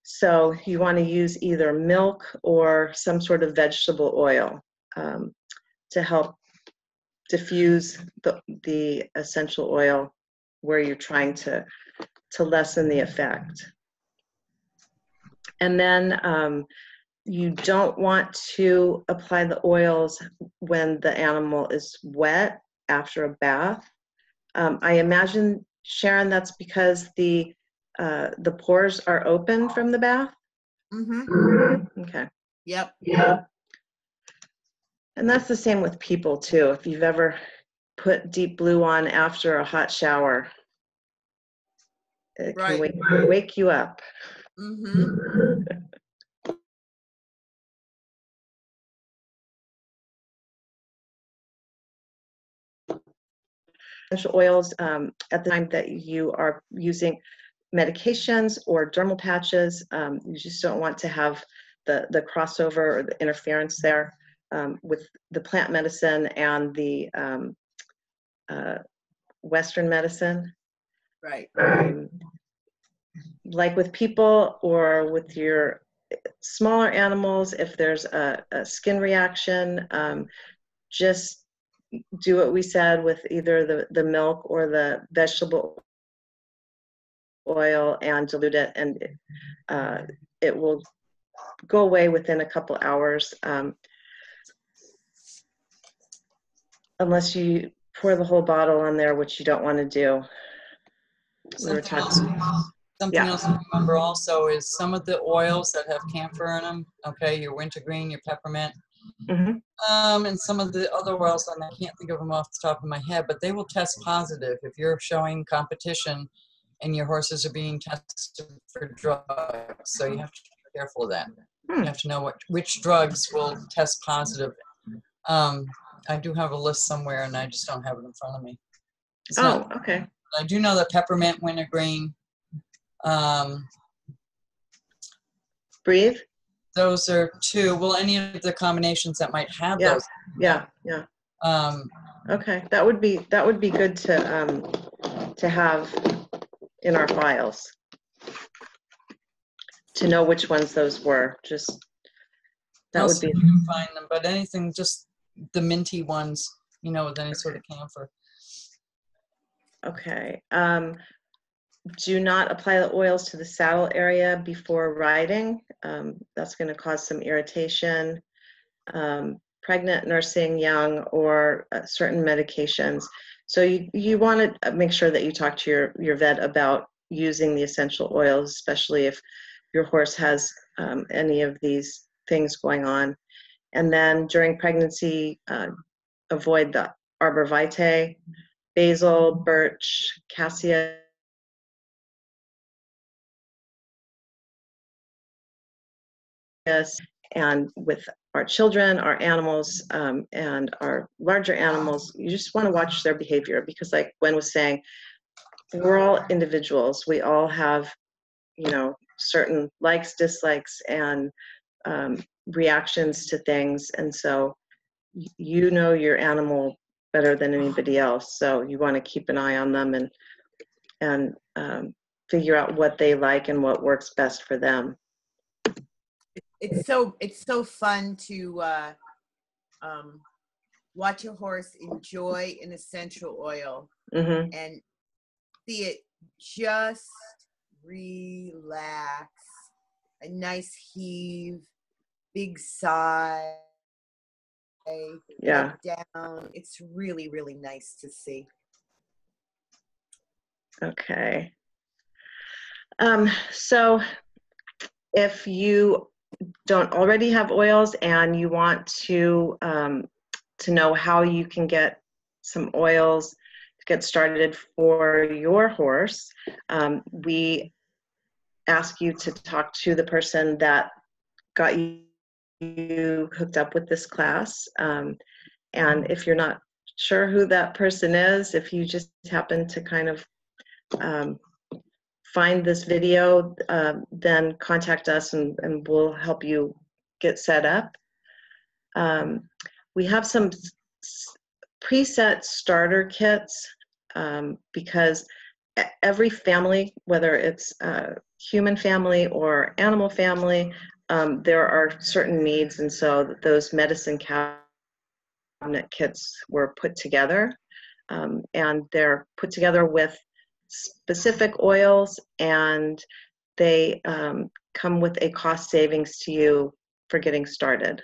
So you want to use either milk or some sort of vegetable oil to help diffuse the essential oil where you're trying to lessen the effect. And then you don't want to apply the oils when the animal is wet after a bath. I imagine, Sharon, that's because the pores are open from the bath? Mm-hmm. Okay. Yep. And that's the same with people too. If you've ever put Deep Blue on after a hot shower, it can wake you up. Mm-hmm. Essential oils at the time that you are using medications or dermal patches, you just don't want to have the crossover or the interference there with the plant medicine and the Western medicine. Right. Like with people or with your smaller animals, if there's a skin reaction, just do what we said with either the milk or the vegetable oil and dilute it, and it will go away within a couple hours, unless you pour the whole bottle on there, which you don't want to do. Something else to remember also is some of the oils that have camphor in them, okay, your wintergreen, your peppermint, and some of the other oils, and I can't think of them off the top of my head, but they will test positive if you're showing competition and your horses are being tested for drugs. So you have to be careful of that. You have to know which drugs will test positive. I do have a list somewhere, and I just don't have it in front of me. Okay. I do know that peppermint, wintergreen, Breathe. those are two. Well, any of the combinations that might have those. Yeah. Okay, that would be good to have in our files, to know which ones those were. Just that would be. You can find them, but anything, just the minty ones, with any sort of camphor. Okay. Do not apply the oils to the saddle area before riding. That's going to cause some irritation. Pregnant, nursing, young, or certain medications. So you want to make sure that you talk to your vet about using the essential oils, especially if your horse has any of these things going on. And then during pregnancy, avoid the arbor vitae, basil, birch, cassia, and with our children, our animals, and our larger animals, you just want to watch their behavior, because like Gwen was saying, we're all individuals. We all have, certain likes, dislikes, and reactions to things. And so you know your animal better than anybody else. So you want to keep an eye on them and figure out what they like and what works best for them. It's so fun to watch a horse enjoy an essential oil and see it just relax, a nice heave, big sigh, head down. It's really, really nice to see. Okay. So if you don't already have oils and you want to know how you can get some oils to get started for your horse, we ask you to talk to the person that got you hooked up with this class. And if you're not sure who that person is, if you just happen to kind of find this video, then contact us and we'll help you get set up. We have some preset starter kits because every family, whether it's a human family or animal family, there are certain needs, and so those medicine cabinet kits were put together, and they're put together with specific oils, and they come with a cost savings to you for getting started.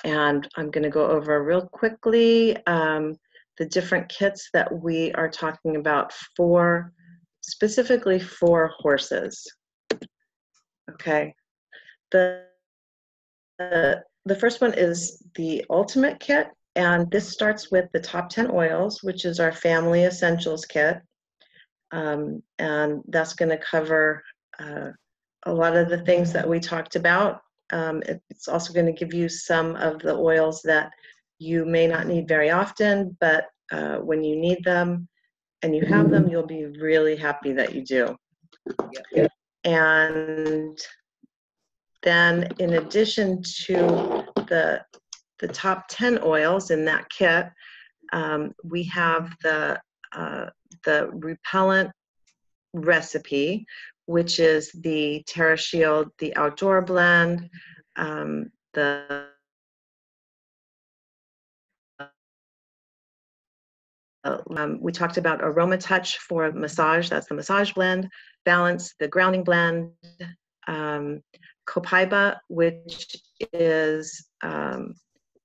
And I'm going to go over real quickly the different kits that we are talking about specifically for horses. Okay. The first one is the Ultimate Kit, and this starts with the top 10 oils, which is our Family Essentials Kit. And that's going to cover a lot of the things that we talked about. It's also going to give you some of the oils that you may not need very often, but when you need them and you have them, you'll be really happy that you do. Yep. And then in addition to the top 10 oils in that kit, we have the repellent recipe, which is the Terra Shield, the outdoor blend, we talked about Aroma Touch for massage, that's the massage blend, Balance, the grounding blend, Copaiba, which is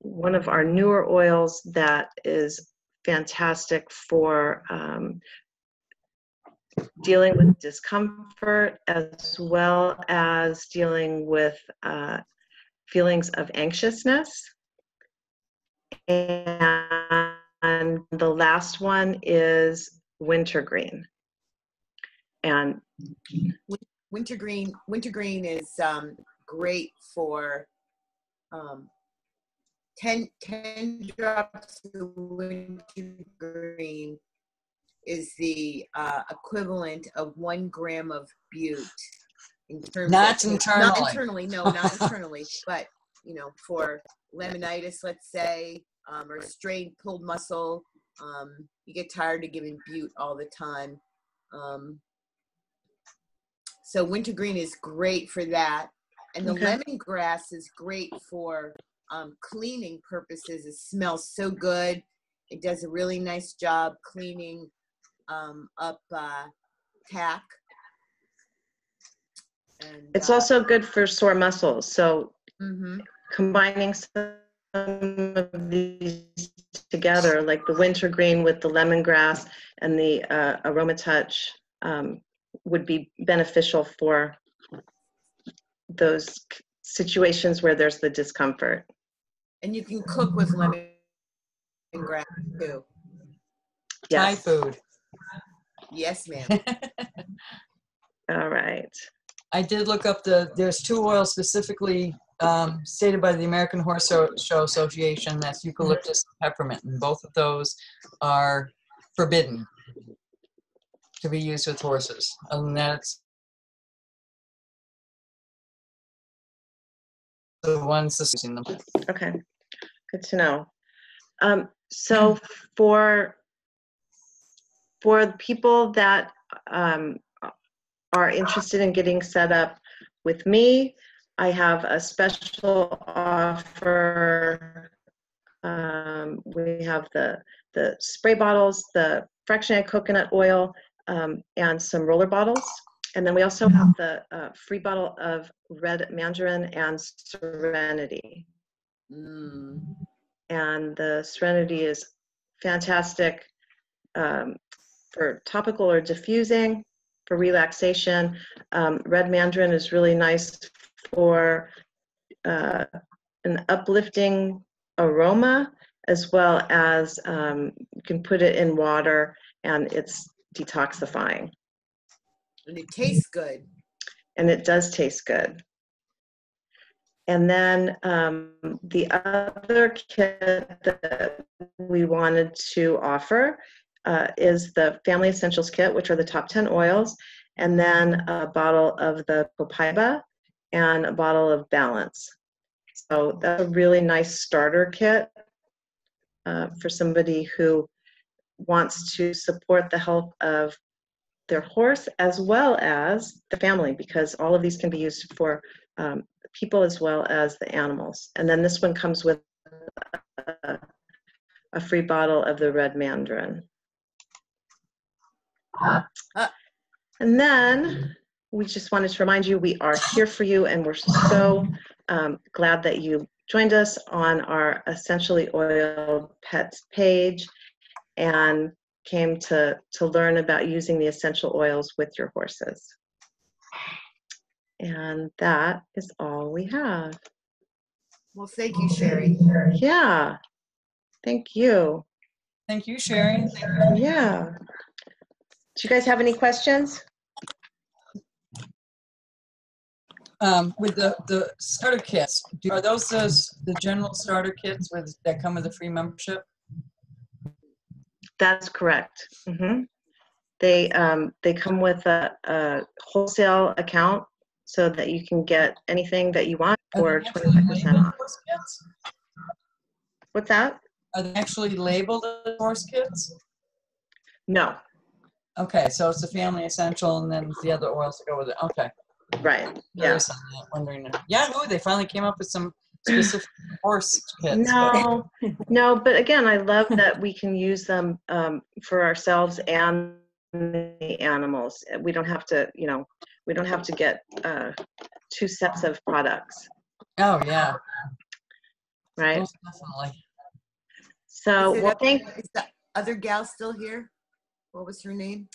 one of our newer oils that is fantastic for dealing with discomfort as well as dealing with feelings of anxiousness. And the last one is Wintergreen. And Wintergreen is great for 10 drops of wintergreen is the equivalent of 1 gram of butte in terms Not of internally. not internally, no, not internally, but you know, for laminitis, let's say, or strained pulled muscle, you get tired of giving butte all the time. So wintergreen is great for that. And the lemongrass is great for cleaning purposes. It smells so good. It does a really nice job cleaning up tack. And, it's also good for sore muscles. So combining some of these together, like the wintergreen with the lemongrass and the Aroma Touch, would be beneficial for those situations where there's the discomfort. And you can cook with lemongrass too. Thai Yes. food. Yes, ma'am. All right. I did look up there's 2 oils specifically stated by the American Horse Show Association. That's eucalyptus and peppermint, and both of those are forbidden to be used with horses. Other than that, it's the ones that's using them. Okay, good to know. So for people that are interested in getting set up with me, I have a special offer. We have the spray bottles, the fractionated coconut oil, and some roller bottles. And then we also have the free bottle of red mandarin and Serenity. And the Serenity is fantastic for topical or diffusing, for relaxation. Red mandarin is really nice for an uplifting aroma, as well as you can put it in water and it's detoxifying. And it tastes good. And it does taste good. And then the other kit that we wanted to offer is the Family Essentials Kit, which are the top 10 oils, and then a bottle of the Copaiba and a bottle of Balance. So that's a really nice starter kit for somebody who wants to support the health of their horse as well as the family, because all of these can be used for people as well as the animals. And then this one comes with a free bottle of the red mandarin. And then we just wanted to remind you, we are here for you, and we're so glad that you joined us on our Essentially Oiled Pets page and came to learn about using the essential oils with your horses. And that is all we have. Well, thank you, Sherry. Yeah, thank you. Thank you, Sharon. Yeah. Do you guys have any questions? With the starter kits, are those the general starter kits that come with a free membership? That's correct. They come with a wholesale account so that you can get anything that you want for 25% off. What's that? Are they actually labeled as horse kits? No. Okay, so it's a family essential, and then the other oils that go with it. Okay. Right. Yeah. Curious on that, wondering. Yahoo! They finally came up with some specific horse kits. No, but again, I love that we can use them for ourselves and the animals. We don't have to, we don't have to get 2 sets of products. Oh yeah. Right. Most definitely. So, Is well, is the other gal still here? What was her name?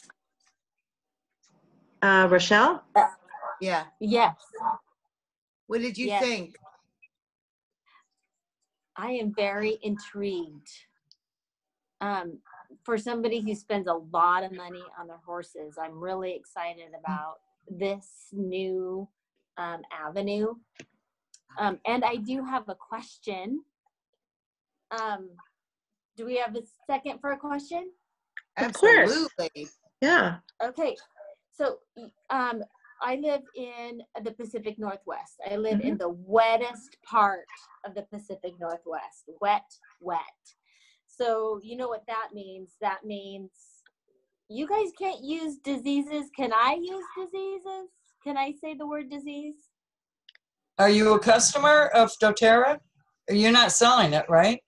Rochelle? Yeah. Yes, What did you Yes. think? I am very intrigued. For somebody who spends a lot of money on their horses, I'm really excited about this new avenue. And I do have a question. Do we have a second for a question? Of course. Absolutely. Yeah. Okay, so I live in the Pacific Northwest. I live in the wettest part of the Pacific Northwest. Wet. So you know what that means? That means you guys can't use diseases. Can I use diseases? Can I say the word disease? Are you a customer of doTERRA? You're not selling it, right?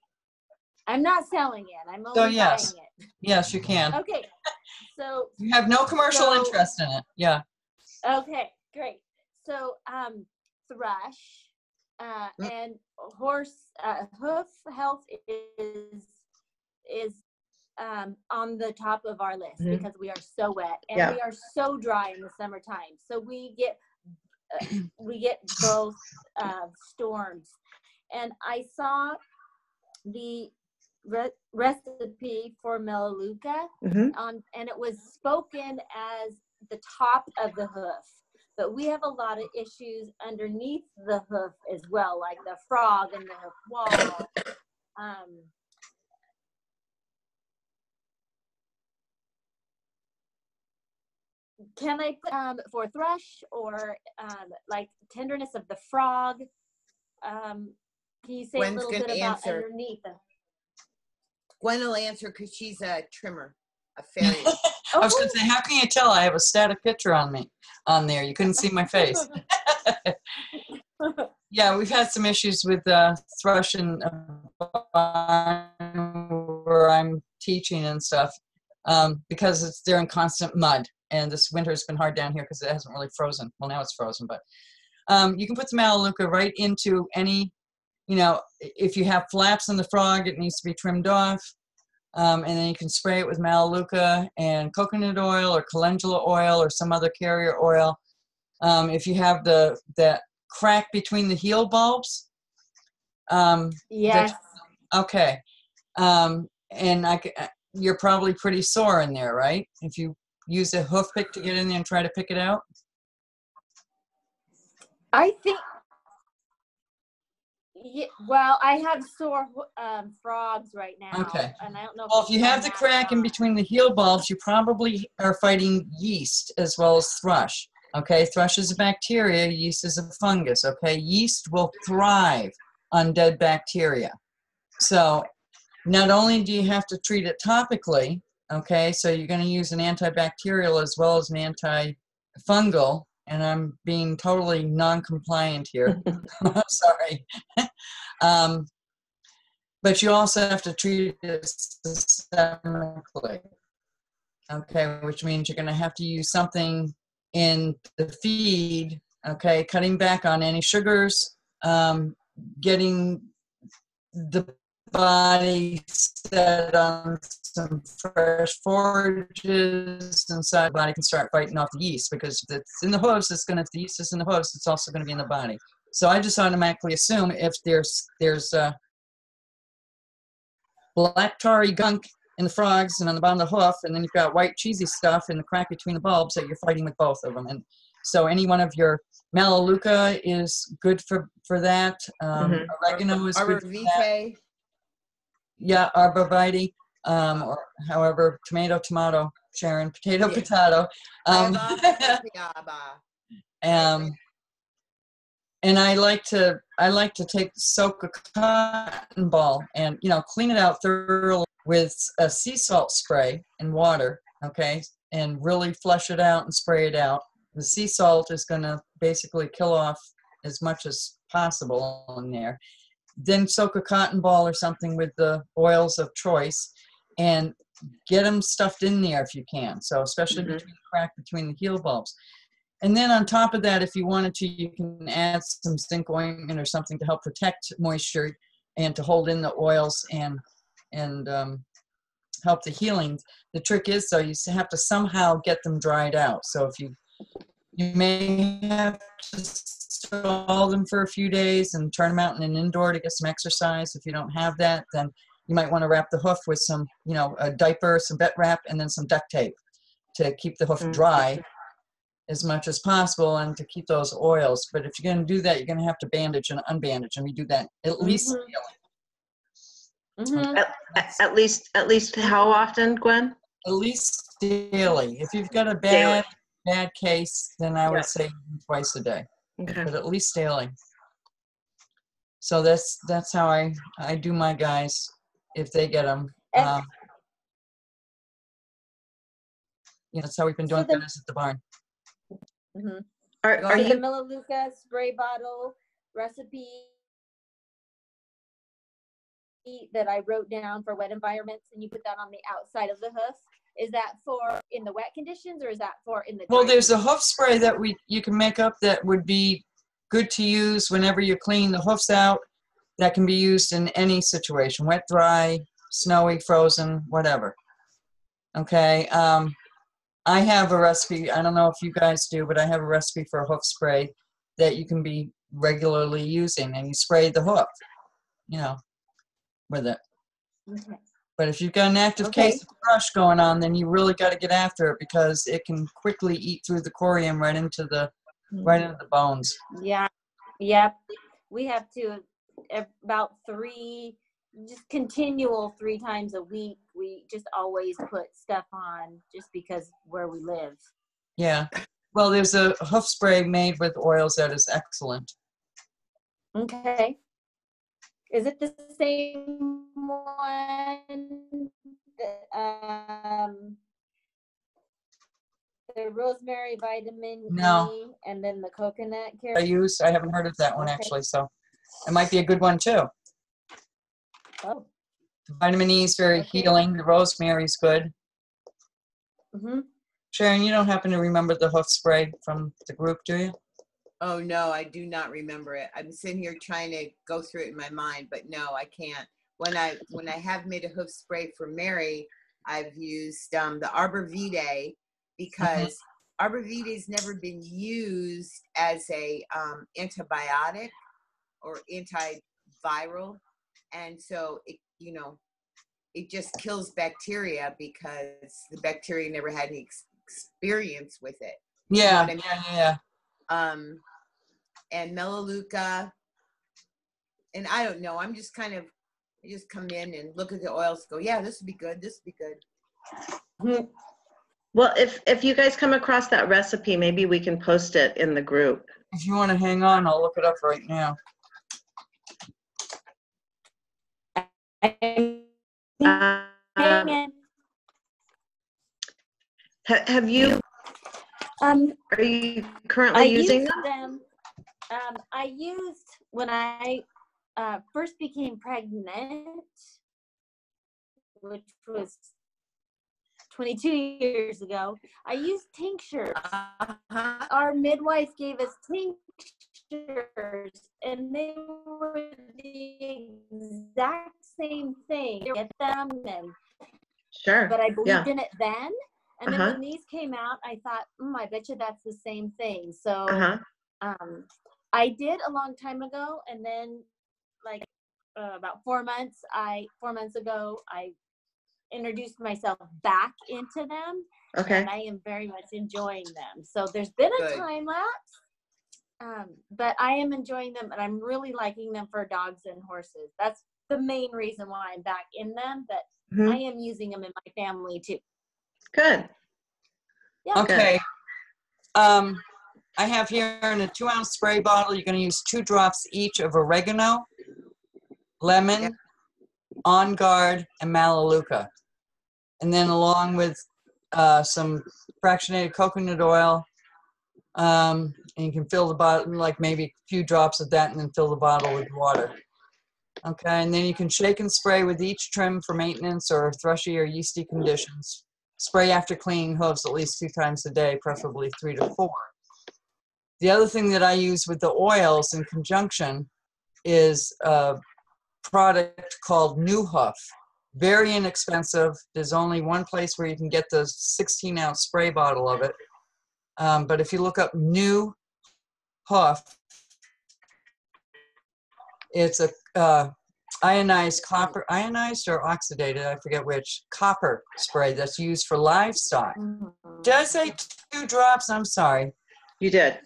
I'm not selling it. I'm only So yes. buying it. Yes, you can. Okay, so You have no commercial interest in it. Yeah. okay, great. So thrush and horse hoof health is on the top of our list because we are so wet and we are so dry in the summertime. So we get both storms. And I saw the recipe for Melaleuca and it was spoken as the top of the hoof. But we have a lot of issues underneath the hoof as well, like the frog and the hoof wall. Can I put for thrush or like tenderness of the frog? Can you say Gwen's a little gonna bit about answer. underneath them? Gwen will answer because she's a trimmer, a farrier. I was going to say, how can you tell I have a static picture on there? You couldn't see my face. Yeah, we've had some issues with thrush and where I'm teaching and stuff because they're in constant mud. And this winter has been hard down here because it hasn't really frozen. Well, now it's frozen, but you can put some Melaleuca right into any, if you have flaps in the frog, it needs to be trimmed off. And then you can spray it with Melaleuca and coconut oil or calendula oil or some other carrier oil. If you have that crack between the heel bulbs. Yes. Okay. And you're probably pretty sore in there, right? If you use a hoof pick to get in there and try to pick it out? I think, yeah, well, I have sore frogs right now. Okay. And I don't know. Well, if you have the crack in between the heel bulbs, you probably are fighting yeast as well as thrush. Okay, thrush is a bacteria, yeast is a fungus. Okay, yeast will thrive on dead bacteria. So not only do you have to treat it topically, okay, so you're going to use an antibacterial as well as an antifungal, and I'm being totally non-compliant here. Sorry. But you also have to treat it systemically, okay, which means you're going to have to use something in the feed, okay, cutting back on any sugars, getting the body set on some fresh forages, and so the body can start fighting off the yeast, because if it's in the hoofs, it's gonna, if the yeast is in the hoofs, it's also gonna be in the body. So I just automatically assume if there's black tarry gunk in the frogs and on the bottom of the hoof, and then you've got white cheesy stuff in the crack between the bulbs, that you're fighting with both of them. And so any one of your Melaleuca is good for that. Oregano is good for that. Arborvitae. Yeah, arborvitae, or however, tomato, Sharon, potato. And I like to soak a cotton ball and, you know, clean it out thoroughly with a sea salt spray and water, okay, and really flush it out and spray it out. The sea salt is going to basically kill off as much as possible in there. Then soak a cotton ball or something with the oils of choice and get them stuffed in there if you can. So especially between the crack between the heel bulbs. And then on top of that, if you wanted to, you can add some zinc ointment or something to help protect moisture and to hold in the oils and help the healing. The trick is, though, you have to somehow get them dried out. So if you may have to stall them for a few days and turn them out in an indoor to get some exercise. If you don't have that, then you might want to wrap the hoof with some, you know, a diaper, some vet wrap, and then some duct tape to keep the hoof dry as much as possible and to keep those oils. But if you're going to do that, you're going to have to bandage and unbandage, and we do that at least daily. At least how often, Gwen? At least daily. If you've got a bad case, then I would say twice a day, but at least daily. So that's how I do my guys if they get them. You know, that's how we've been doing guys at the barn. Are you the Melaleuca spray bottle recipe that I wrote down for wet environments, and you put that on the outside of the hoof? Is that for in the wet conditions, or is that for in the dry Well, there's a conditions? hoof spray that you can make up that would be good to use whenever you're cleaning the hoofs out. That can be used in any situation: wet, dry, snowy, frozen, whatever. Okay. I have a recipe. I don't know if you guys do, but I have a recipe for a hoof spray that you can be regularly using, and you spray the hoof, you know, with it. Okay. But if you've got an active case of thrush going on, then you really got to get after it, because it can quickly eat through the corium right into the bones. Yeah. Yep. We have to about just continual 3 times a week. We just always put stuff on just because where we live. Yeah. Well, there's a hoof spray made with oils that is excellent. Okay. Is it the same one that, the rosemary, vitamin E, and then the coconut care? I haven't heard of that one actually, so it might be a good one too. Oh. The vitamin E is very healing. The rosemary is good. Sharon, you don't happen to remember the hoof spray from the group, do you? Oh no, I do not remember it. I'm sitting here trying to go through it in my mind, but no, I can't. When I have made a hoof spray for Mary, I've used the arborvitae, because arborvitae has never been used as a antibiotic or antiviral, and so it, you know, it just kills bacteria because the bacteria never had any experience with it. Yeah, you know what I mean? And Melaleuca, and I don't know, I'm just kind of, I just come in and look at the oils, go, yeah, this would be good, this would be good. Well, if you guys come across that recipe, maybe we can post it in the group. If you want to hang on, I'll look it up right now. Have you? Are you currently using them? I used when I first became pregnant, which was 22 years ago. I used tinctures. Our midwife gave us tinctures, and they were the exact same thing. Get them, and Sure. but I believed Yeah. in it then. And then Uh-huh. when these came out, I thought, I bet you that's the same thing. So Uh-huh. I did a long time ago, and then like about 4 months ago, I introduced myself back into them, Okay. and I am very much enjoying them. So there's been a Good. time lapse, but I am enjoying them, and I'm really liking them for dogs and horses. That's the main reason why I'm back in them, but Mhm. I am using them in my family too. Good. Yeah. Okay. I have here in a 2-ounce spray bottle, you're going to use 2 drops each of oregano, lemon, Yep. On Guard, and Melaleuca. And then along with some fractionated coconut oil, and you can fill the bottle, like maybe a few drops of that, and then fill the bottle with water. Okay, and then you can shake and spray with each trim for maintenance or thrushy or yeasty conditions. Spray after cleaning hooves at least 2 times a day, preferably 3 to 4. The other thing that I use with the oils in conjunction is a product called New Hoof. Very inexpensive. There's only one place where you can get the 16-ounce spray bottle of it. But if you look up New Hoof, it's a ionized or oxidated, I forget which, copper spray that's used for livestock. Did I say 2 drops? I'm sorry. You did.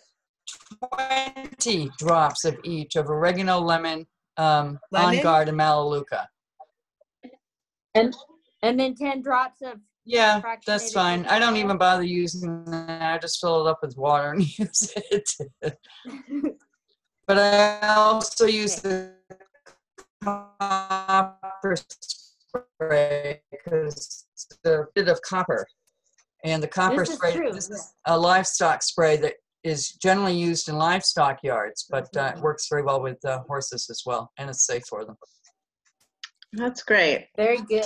20 drops of each of oregano, lemon, On Guard, and Melaleuca. And then 10 drops of Yeah, that's fractionated fine. I coconut don't oil. even bother using that. I just fill it up with water and use it. But I also use the copper spray because it's a bit of copper. And the copper This is spray, true, this yeah. is a livestock spray that is generally used in livestock yards, but it works very well with horses as well, and it's safe for them. That's great. Very good.